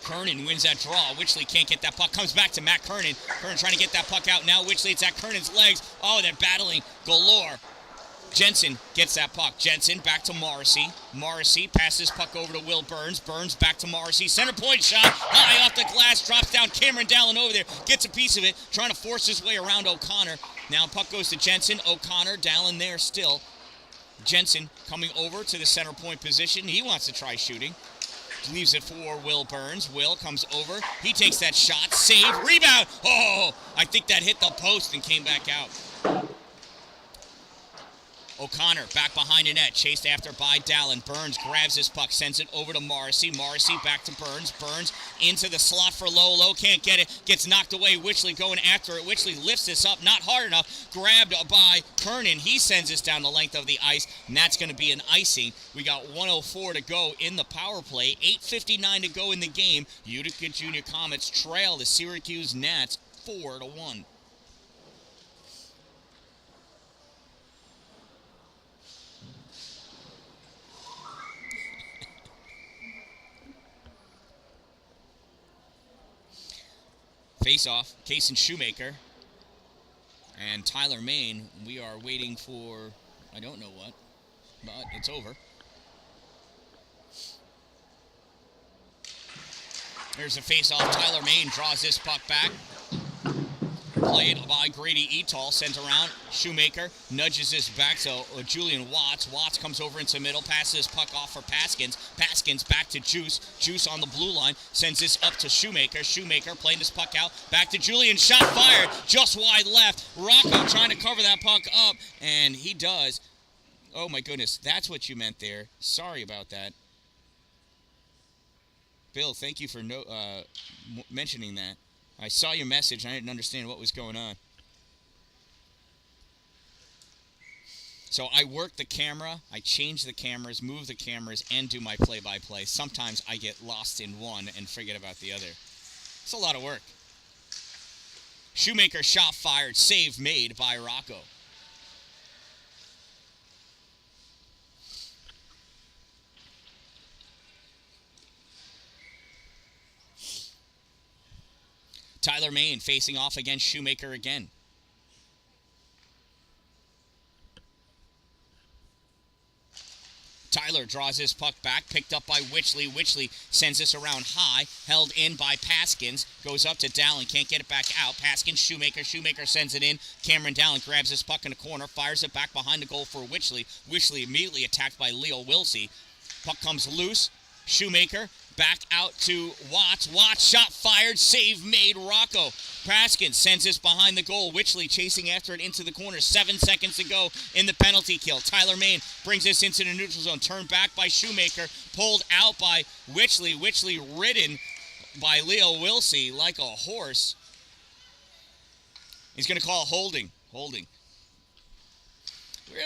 Kernan wins that draw. Witchley can't get that puck. Comes back to Matt Kernan. Kernan trying to get that puck out. Now Witchley, it's at Kernan's legs. Oh, they're battling galore. Jensen gets that puck. Jensen back to Morrissey. Morrissey passes puck over to Will Burns. Burns back to Morrissey. Center point shot. High off the glass. Drops down. Dan-Dalin over there. Gets a piece of it. Trying to force his way around O'Connor. Now puck goes to Jensen. O'Connor. Dalin there still. Jensen coming over to the center point position. He wants to try shooting. Leaves it for Will Burns. Will comes over. He takes that shot. Save. Rebound. Oh, I think that hit the post and came back out. O'Connor back behind the net. Chased after by Dalin. Burns grabs his puck. Sends it over to Morrissey. Morrissey back to Burns. Burns into the slot for Low. Can't get it. Gets knocked away. Witchley going after it. Witchley lifts this up. Not hard enough. Grabbed by Kernan. He sends this down the length of the ice. And that's going to be an icing. We got 1:04 to go in the power play. 8:59 to go in the game. Utica Junior Comets trail the Syracuse Gnats 4-1. Face-off, Case and Shoemaker, and Tyler Main. We are waiting for, I don't know what, but it's over. There's a face-off. Tyler Main draws this puck back. Played by Grady Etal, sent around. Shoemaker nudges this back to Julian Watts. Watts comes over into middle, passes puck off for Paskins. Paskins back to Juice. Juice on the blue line, sends this up to Shoemaker. Shoemaker playing this puck out, back to Julian. Shot fired, just wide left. Rocco trying to cover that puck up, and he does. Oh my goodness, that's what you meant there. Sorry about that. Bill, thank you for mentioning that. I saw your message, and I didn't understand what was going on. So I work the camera, I change the cameras, move the cameras, and do my play-by-play. Sometimes I get lost in one and forget about the other. It's a lot of work. Shoemaker shot fired, save made by Rocco. Tyler Main facing off against Shoemaker again. Tyler draws his puck back, picked up by Witchley. Witchley sends this around high, held in by Paskins, goes up to Dalin, can't get it back out. Paskins, Shoemaker, Shoemaker sends it in. Cameron Dalin grabs his puck in the corner, fires it back behind the goal for Witchley. Witchley immediately attacked by Leo Wilsey. Puck comes loose. Shoemaker back out to Watts. Watts shot fired, save made. Rocco. Paskins sends this behind the goal. Witchley chasing after it into the corner. 7 seconds to go in the penalty kill. Tyler Main brings this into the neutral zone. Turned back by Shoemaker. Pulled out by Witchley. Witchley ridden by Leo Wilsey like a horse. He's going to call holding. Holding.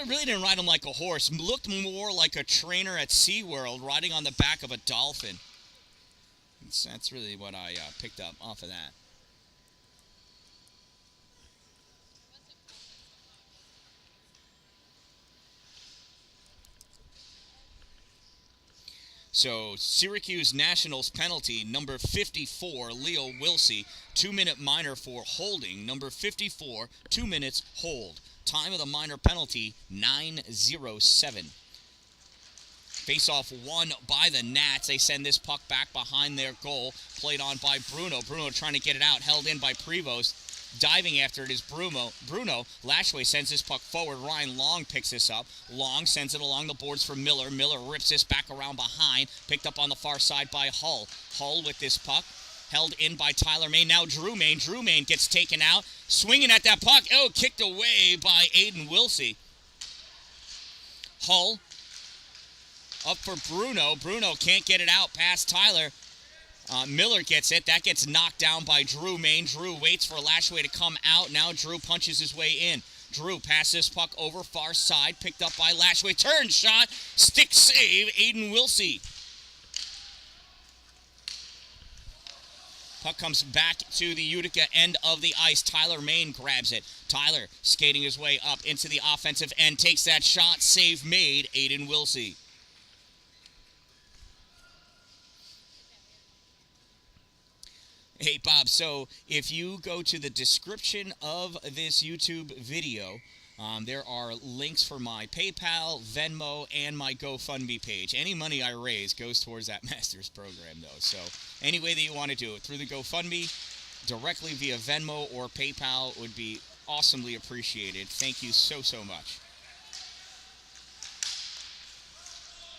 Really didn't ride him like a horse. Looked more like a trainer at SeaWorld riding on the back of a dolphin. That's really what I picked up off of that. So, Syracuse Nationals penalty, number 54, Leo Wilsey. 2-minute minor for holding. Number 54, 2 minutes, hold. Time of the minor penalty, 9:07. Face-off won by the Nats. They send this puck back behind their goal. Played on by Bruno. Bruno trying to get it out. Held in by Prevost. Diving after it is Bruno. Lashway sends this puck forward. Ryan Long picks this up. Long sends it along the boards for Miller. Miller rips this back around behind. Picked up on the far side by Hull. Hull with this puck. Held in by Tyler Main. Now Drew Main. Drew Main gets taken out. Swinging at that puck. Oh, kicked away by Aiden Wilsey. Hull up for Bruno. Bruno can't get it out past Tyler. Miller gets it. That gets knocked down by Drew Main. Drew waits for Lashway to come out. Now Drew punches his way in. Drew passes this puck over far side. Picked up by Lashway. Turn shot. Stick save. Aiden Wilsey. Puck comes back to the Utica end of the ice. Tyler Main grabs it. Tyler skating his way up into the offensive end. Takes that shot. Save made. Aiden Wilsey. Hey, Bob, so if you go to the description of this YouTube video, there are links for my PayPal, Venmo, and my GoFundMe page. Any money I raise goes towards that master's program, though. So any way that you want to do it, through the GoFundMe, directly via Venmo or PayPal would be awesomely appreciated. Thank you so, so much.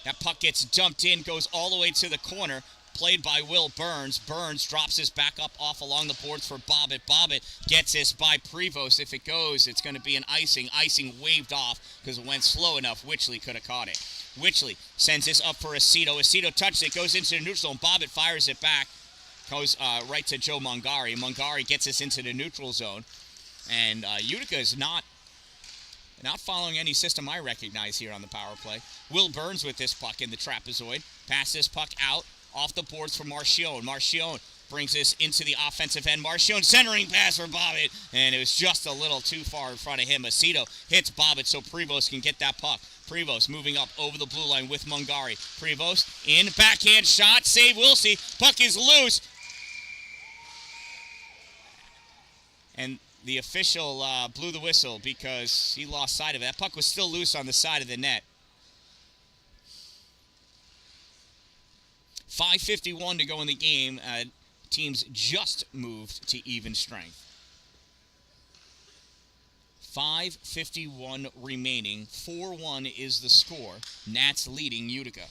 That puck gets dumped in, goes all the way to the corner. Played by Will Burns. Burns drops his back up off along the boards for Bobbitt. Bobbitt gets this by Prevost. If it goes, it's going to be an icing. Icing waved off because it went slow enough. Witchley could have caught it. Witchley sends this up for Aceto. Aceto touches it, goes into the neutral zone. Bobbitt fires it back. Goes right to Joe Mungari. Mungari gets this into the neutral zone. And Utica is not following any system I recognize here on the power play. Will Burns with this puck in the trapezoid. Pass this puck out. Off the boards for Marchione. Marchione brings this into the offensive end. Marchione centering pass for Bobbitt, and it was just a little too far in front of him. Aceto hits Bobbitt so Prevost can get that puck. Prevost moving up over the blue line with Mungari. Prevost in, backhand shot, save Wilsey. Puck is loose. And the official blew the whistle because he lost sight of it. That puck was still loose on the side of the net. 5:51 to go in the game. Teams just moved to even strength. 5:51 remaining. 4-1 is the score. Nats leading Utica.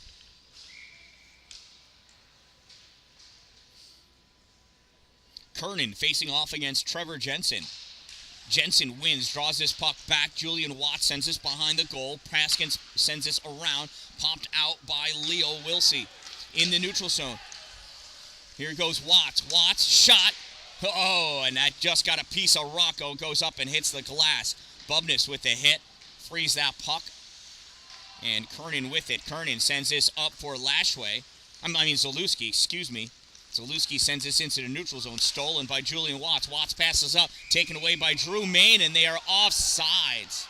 Kernan facing off against Trevor Jensen. Jensen wins, draws this puck back. Julian Watts sends this behind the goal. Paskins sends this around. Popped out by Leo Wilsey in the neutral zone. Here goes Watts. Watts, shot. Oh, and that just got a piece of Rocco. Goes up and hits the glass. Bubness with the hit. Frees that puck. And Kernan with it. Kernan sends this up for Lashway. Zalewski, excuse me. Zalewski sends this into the neutral zone. Stolen by Julian Watts. Watts passes up. Taken away by Drew Main, and they are offsides.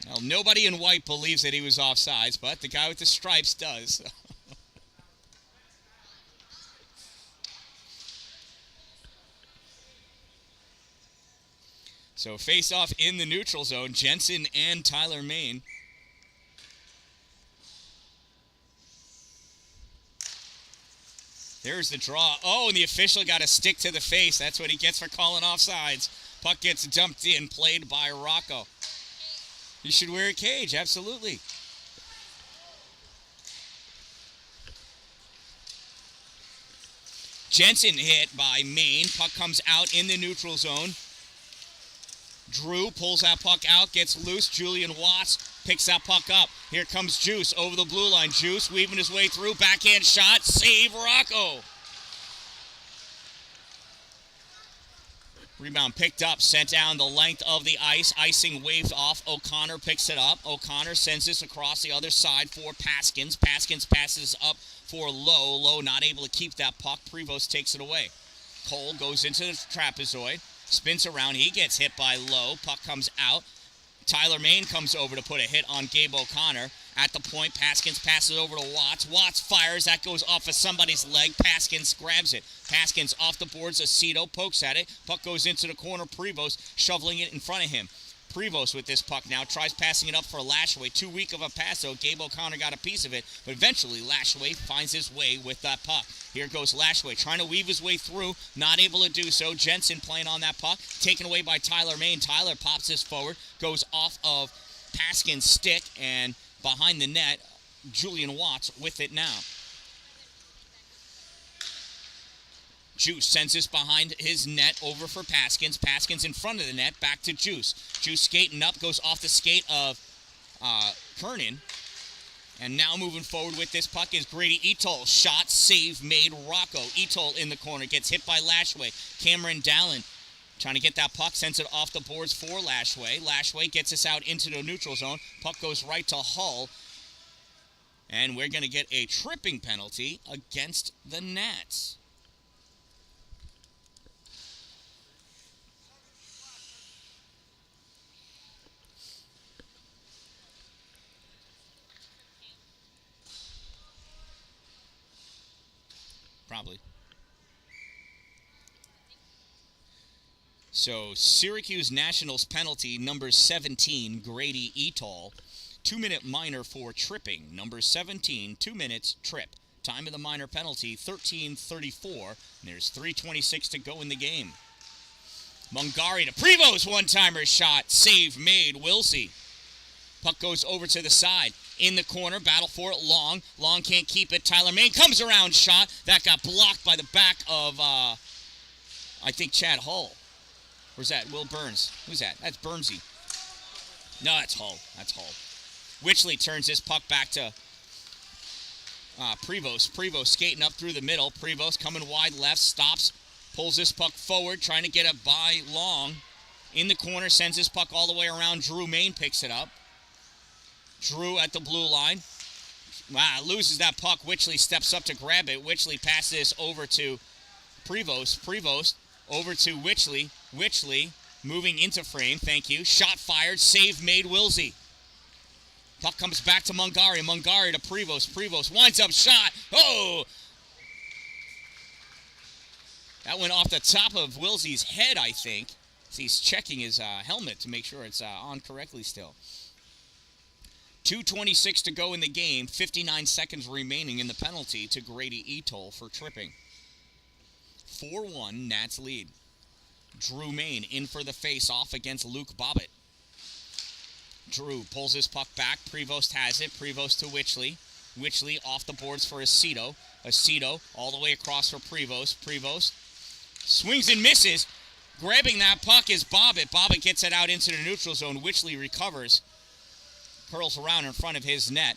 Well, nobody in white believes that he was offsides, but the guy with the stripes does. So face-off in the neutral zone, Jensen and Tyler Main. There's the draw. Oh, and the official got a stick to the face. That's what he gets for calling offsides. Puck gets dumped in, played by Rocco. You should wear a cage, absolutely. Jensen hit by Main. Puck comes out in the neutral zone. Drew pulls that puck out, gets loose. Julian Watts picks that puck up. Here comes Juice over the blue line. Juice weaving his way through. Backhand shot. Save Rocco. Rebound picked up, sent down the length of the ice. Icing waved off. O'Connor picks it up. O'Connor sends this across the other side for Paskins. Paskins passes up for Lowe. Lowe not able to keep that puck. Prevost takes it away. Cole goes into the trapezoid. Spins around. He gets hit by Lowe. Puck comes out. Tyler Main comes over to put a hit on Gabe O'Connor. At the point, Paskins passes over to Watts. Watts fires. That goes off of somebody's leg. Paskins grabs it. Paskins off the boards. Aceto pokes at it. Puck goes into the corner. Prevost shoveling it in front of him. Prevost with this puck now tries passing it up for Lashway. Too weak of a pass, though. Gabe O'Connor got a piece of it, but eventually Lashway finds his way with that puck. Here goes Lashway trying to weave his way through, not able to do so. Jensen playing on that puck, taken away by Tyler Main. Tyler pops this forward, goes off of Paskin's stick, and behind the net, Julian Watts with it now. Juice sends this behind his net over for Paskins. Paskins in front of the net, back to Juice. Juice skating up, goes off the skate of Kernan. And now moving forward with this puck is Grady Etol. Shot, save, made, Rocco. Etol in the corner, gets hit by Lashway. Cameron Dallin trying to get that puck, sends it off the boards for Lashway. Lashway gets us out into the neutral zone. Puck goes right to Hull. And we're going to get a tripping penalty against the Nats. Probably. So, Syracuse Nationals penalty, number 17, Grady Etol. 2-minute minor for tripping. Number 17, 2 minutes, trip. Time of the minor penalty, 13:34. And there's 3:26 to go in the game. Mungari to Prevost, one-timer shot. Save made, Wilsey. Puck goes over to the side. In the corner, battle for it, Long. Long can't keep it. Tyler Main comes around, shot. That got blocked by the back of, I think, Chad Hull. Where's that? Will Burns. Who's that? That's Burnsy. No, that's Hull. That's Hull. Witchley turns this puck back to Prevost. Prevost skating up through the middle. Prevost coming wide left, stops, pulls this puck forward, trying to get it by Long. In the corner, sends this puck all the way around. Drew Main picks it up. Drew at the blue line. Wow, loses that puck. Witchley steps up to grab it. Witchley passes this over to Prevost. Prevost over to Witchley. Witchley moving into frame. Thank you. Shot fired. Save made, Wilsey. Puck comes back to Mungari. Mungari to Prevost. Prevost winds up shot. Oh! That went off the top of Wilsey's head, I think. He's checking his helmet to make sure it's on correctly still. 2:26 to go in the game. 59 seconds remaining in the penalty to Grady Etol for tripping. 4-1, Nats lead. Drew Main in for the face-off against Luke Bobbitt. Drew pulls his puck back. Prevost has it. Prevost to Witchley. Witchley off the boards for Aceto. Aceto all the way across for Prevost. Prevost swings and misses. Grabbing that puck is Bobbitt. Bobbitt gets it out into the neutral zone. Witchley recovers. Curls around in front of his net.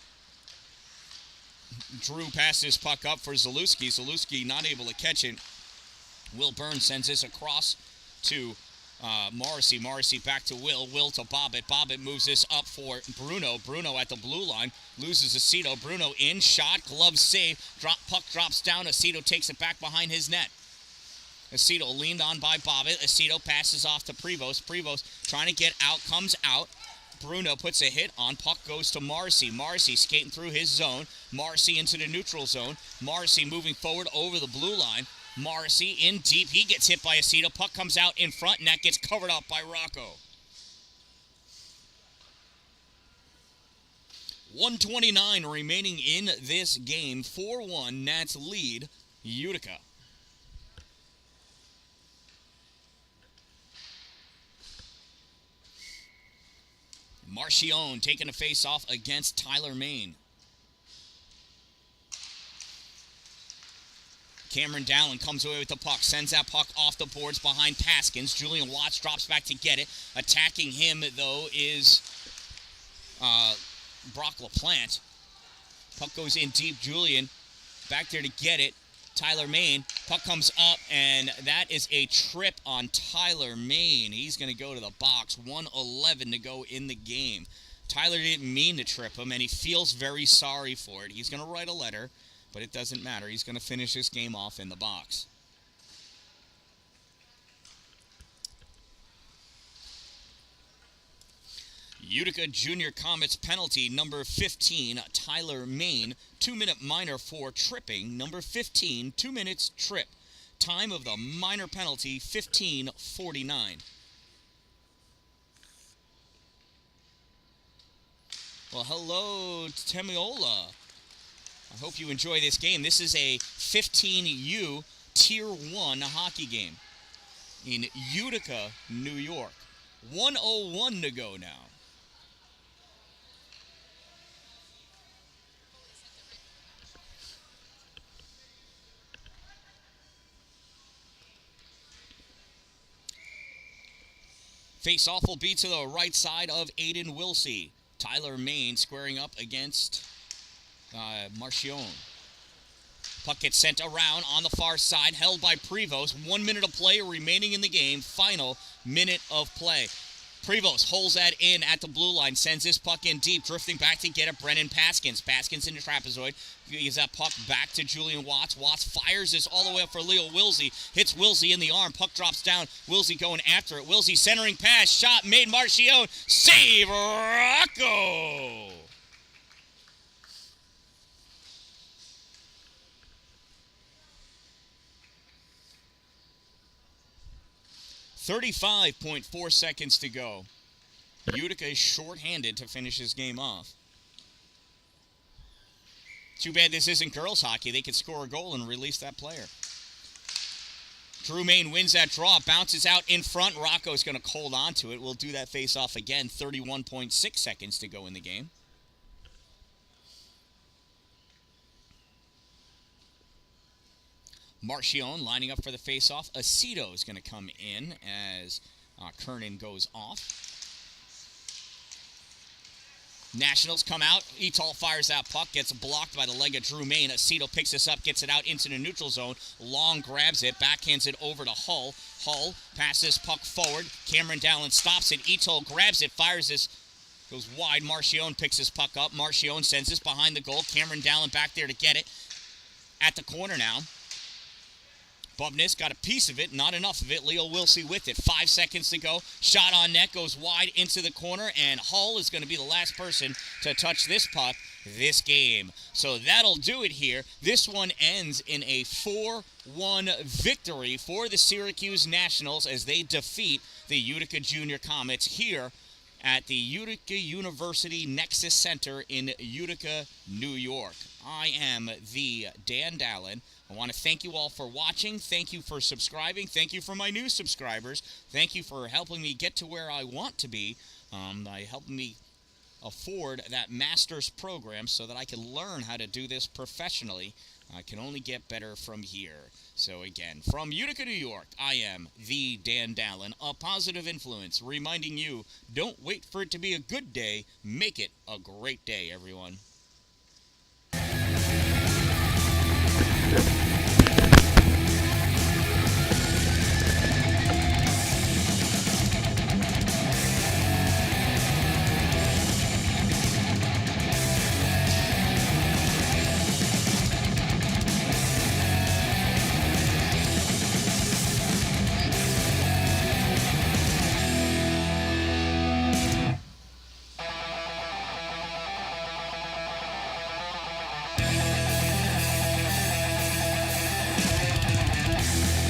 Drew passes puck up for Zalewski. Zalewski not able to catch it. Will Burns sends this across to Morrissey. Morrissey back to Will. Will to Bobbitt. Bobbitt moves this up for Bruno. Bruno at the blue line. Loses Aceto. Bruno in. Shot. Glove save. Puck drops down. Aceto takes it back behind his net. Aceto leaned on by Bobbitt. Aceto passes off to Prevost. Prevost trying to get out. Comes out. Bruno puts a hit on. Puck goes to Morrissey. Morrissey skating through his zone. Morrissey into the neutral zone. Morrissey moving forward over the blue line. Morrissey in deep. He gets hit by Aceto. Puck comes out in front, and that gets covered up by Rocco. 1:29 remaining in this game. 4-1 Nats lead Utica. Marchione taking a face-off against Tyler Main. Cameron Dallin comes away with the puck, sends that puck off the boards behind Paskins. Julian Watts drops back to get it. Attacking him, though, is Brock LaPlante. Puck goes in deep. Julian back there to get it. Tyler Main. Puck comes up, and that is a trip on Tyler Main. He's going to go to the box. 1:11 to go in the game. Tyler didn't mean to trip him, and he feels very sorry for it. He's going to write a letter, but it doesn't matter. He's going to finish this game off in the box. Utica Junior Comets penalty, number 15, Tyler Main. 2-minute minor for tripping. Number 15, 2 minutes trip. Time of the minor penalty, 15:49. Well, hello, Temiola. I hope you enjoy this game. This is a 15U Tier 1 hockey game in Utica, New York. 1:01 to go now. Face-off will be to the right side of Aiden Wilsey. Tyler Main squaring up against Marchione. Puck gets sent around on the far side, held by Prevost. 1 minute of play remaining in the game. Final minute of play. Prevost holds that in at the blue line, sends this puck in deep, drifting back to get it. Brennan Paskins. Paskins in the trapezoid. Gives that puck back to Julian Watts. Watts fires this all the way up for Leo Wilsey. Hits Wilsey in the arm. Puck drops down. Wilsey going after it. Wilsey centering pass. Shot made. Marchione. Save. Rocco. .4 seconds to go. Utica is shorthanded to finish this game off. Too bad this isn't girls hockey. They could score a goal and release that player. Drew Main wins that draw, bounces out in front. Rocco's going to hold on to it. We'll do that face-off again. 31.6 seconds to go in the game. Marchione lining up for the face-off. Aceto is going to come in as Kernan goes off. Nationals come out. Etol fires that puck. Gets blocked by the leg of Drew Main. Aceto picks this up. Gets it out into the neutral zone. Long grabs it. Backhands it over to Hull. Hull passes puck forward. Cameron Dallin stops it. Etol grabs it. Fires this. Goes wide. Marchione picks his puck up. Marchione sends this behind the goal. Cameron Dallin back there to get it. At the corner now. Bubnis got a piece of it, not enough of it. Leo Wilsey with it. 5 seconds to go. Shot on net, goes wide into the corner, and Hull is going to be the last person to touch this puck this game. So that'll do it here. This one ends in a 4-1 victory for the Syracuse Nationals as they defeat the Utica Junior Comets here at the Utica University Nexus Center in Utica, New York. I am the Dan-Dalin. I want to thank you all for watching. Thank you for subscribing. Thank you for my new subscribers. Thank you for helping me get to where I want to be. By helping me afford that master's program so that I can learn how to do this professionally. I can only get better from here. So again, from Utica, New York, I am the Dan-Dalin, a positive influence, reminding you, don't wait for it to be a good day, make it a great day, everyone.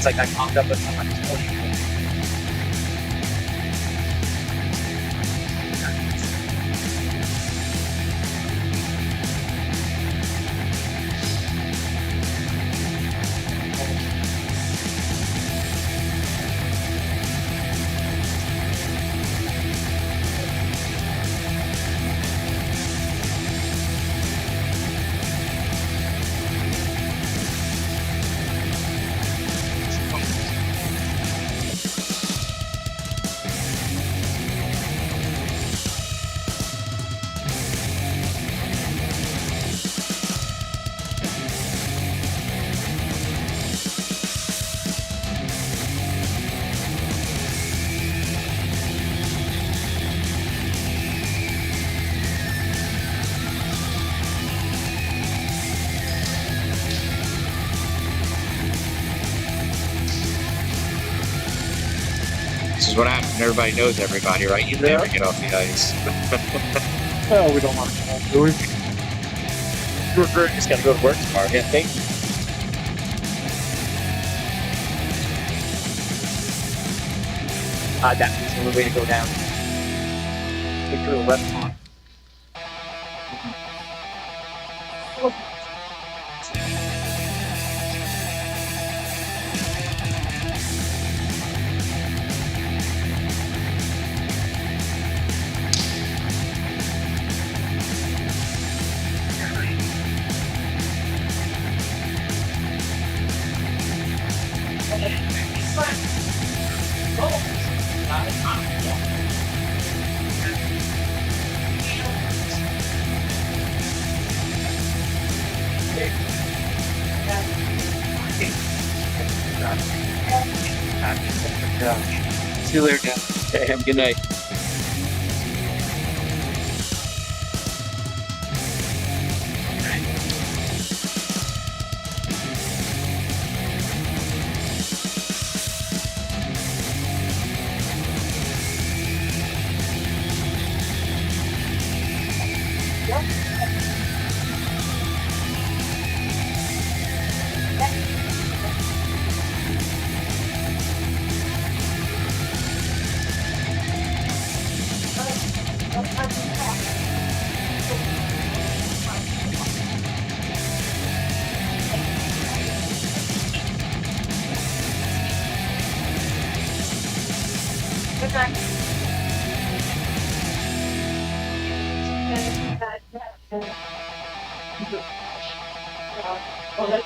It's like I popped up with someone. This is what happens when everybody knows everybody, right? You never get off the ice. Oh, we don't want to do we? You're great. Just gotta go to work tomorrow. Yeah, thank you. That's the only way to go down. Take to the left on. See you later, guys. Okay, have a good night. Well, that's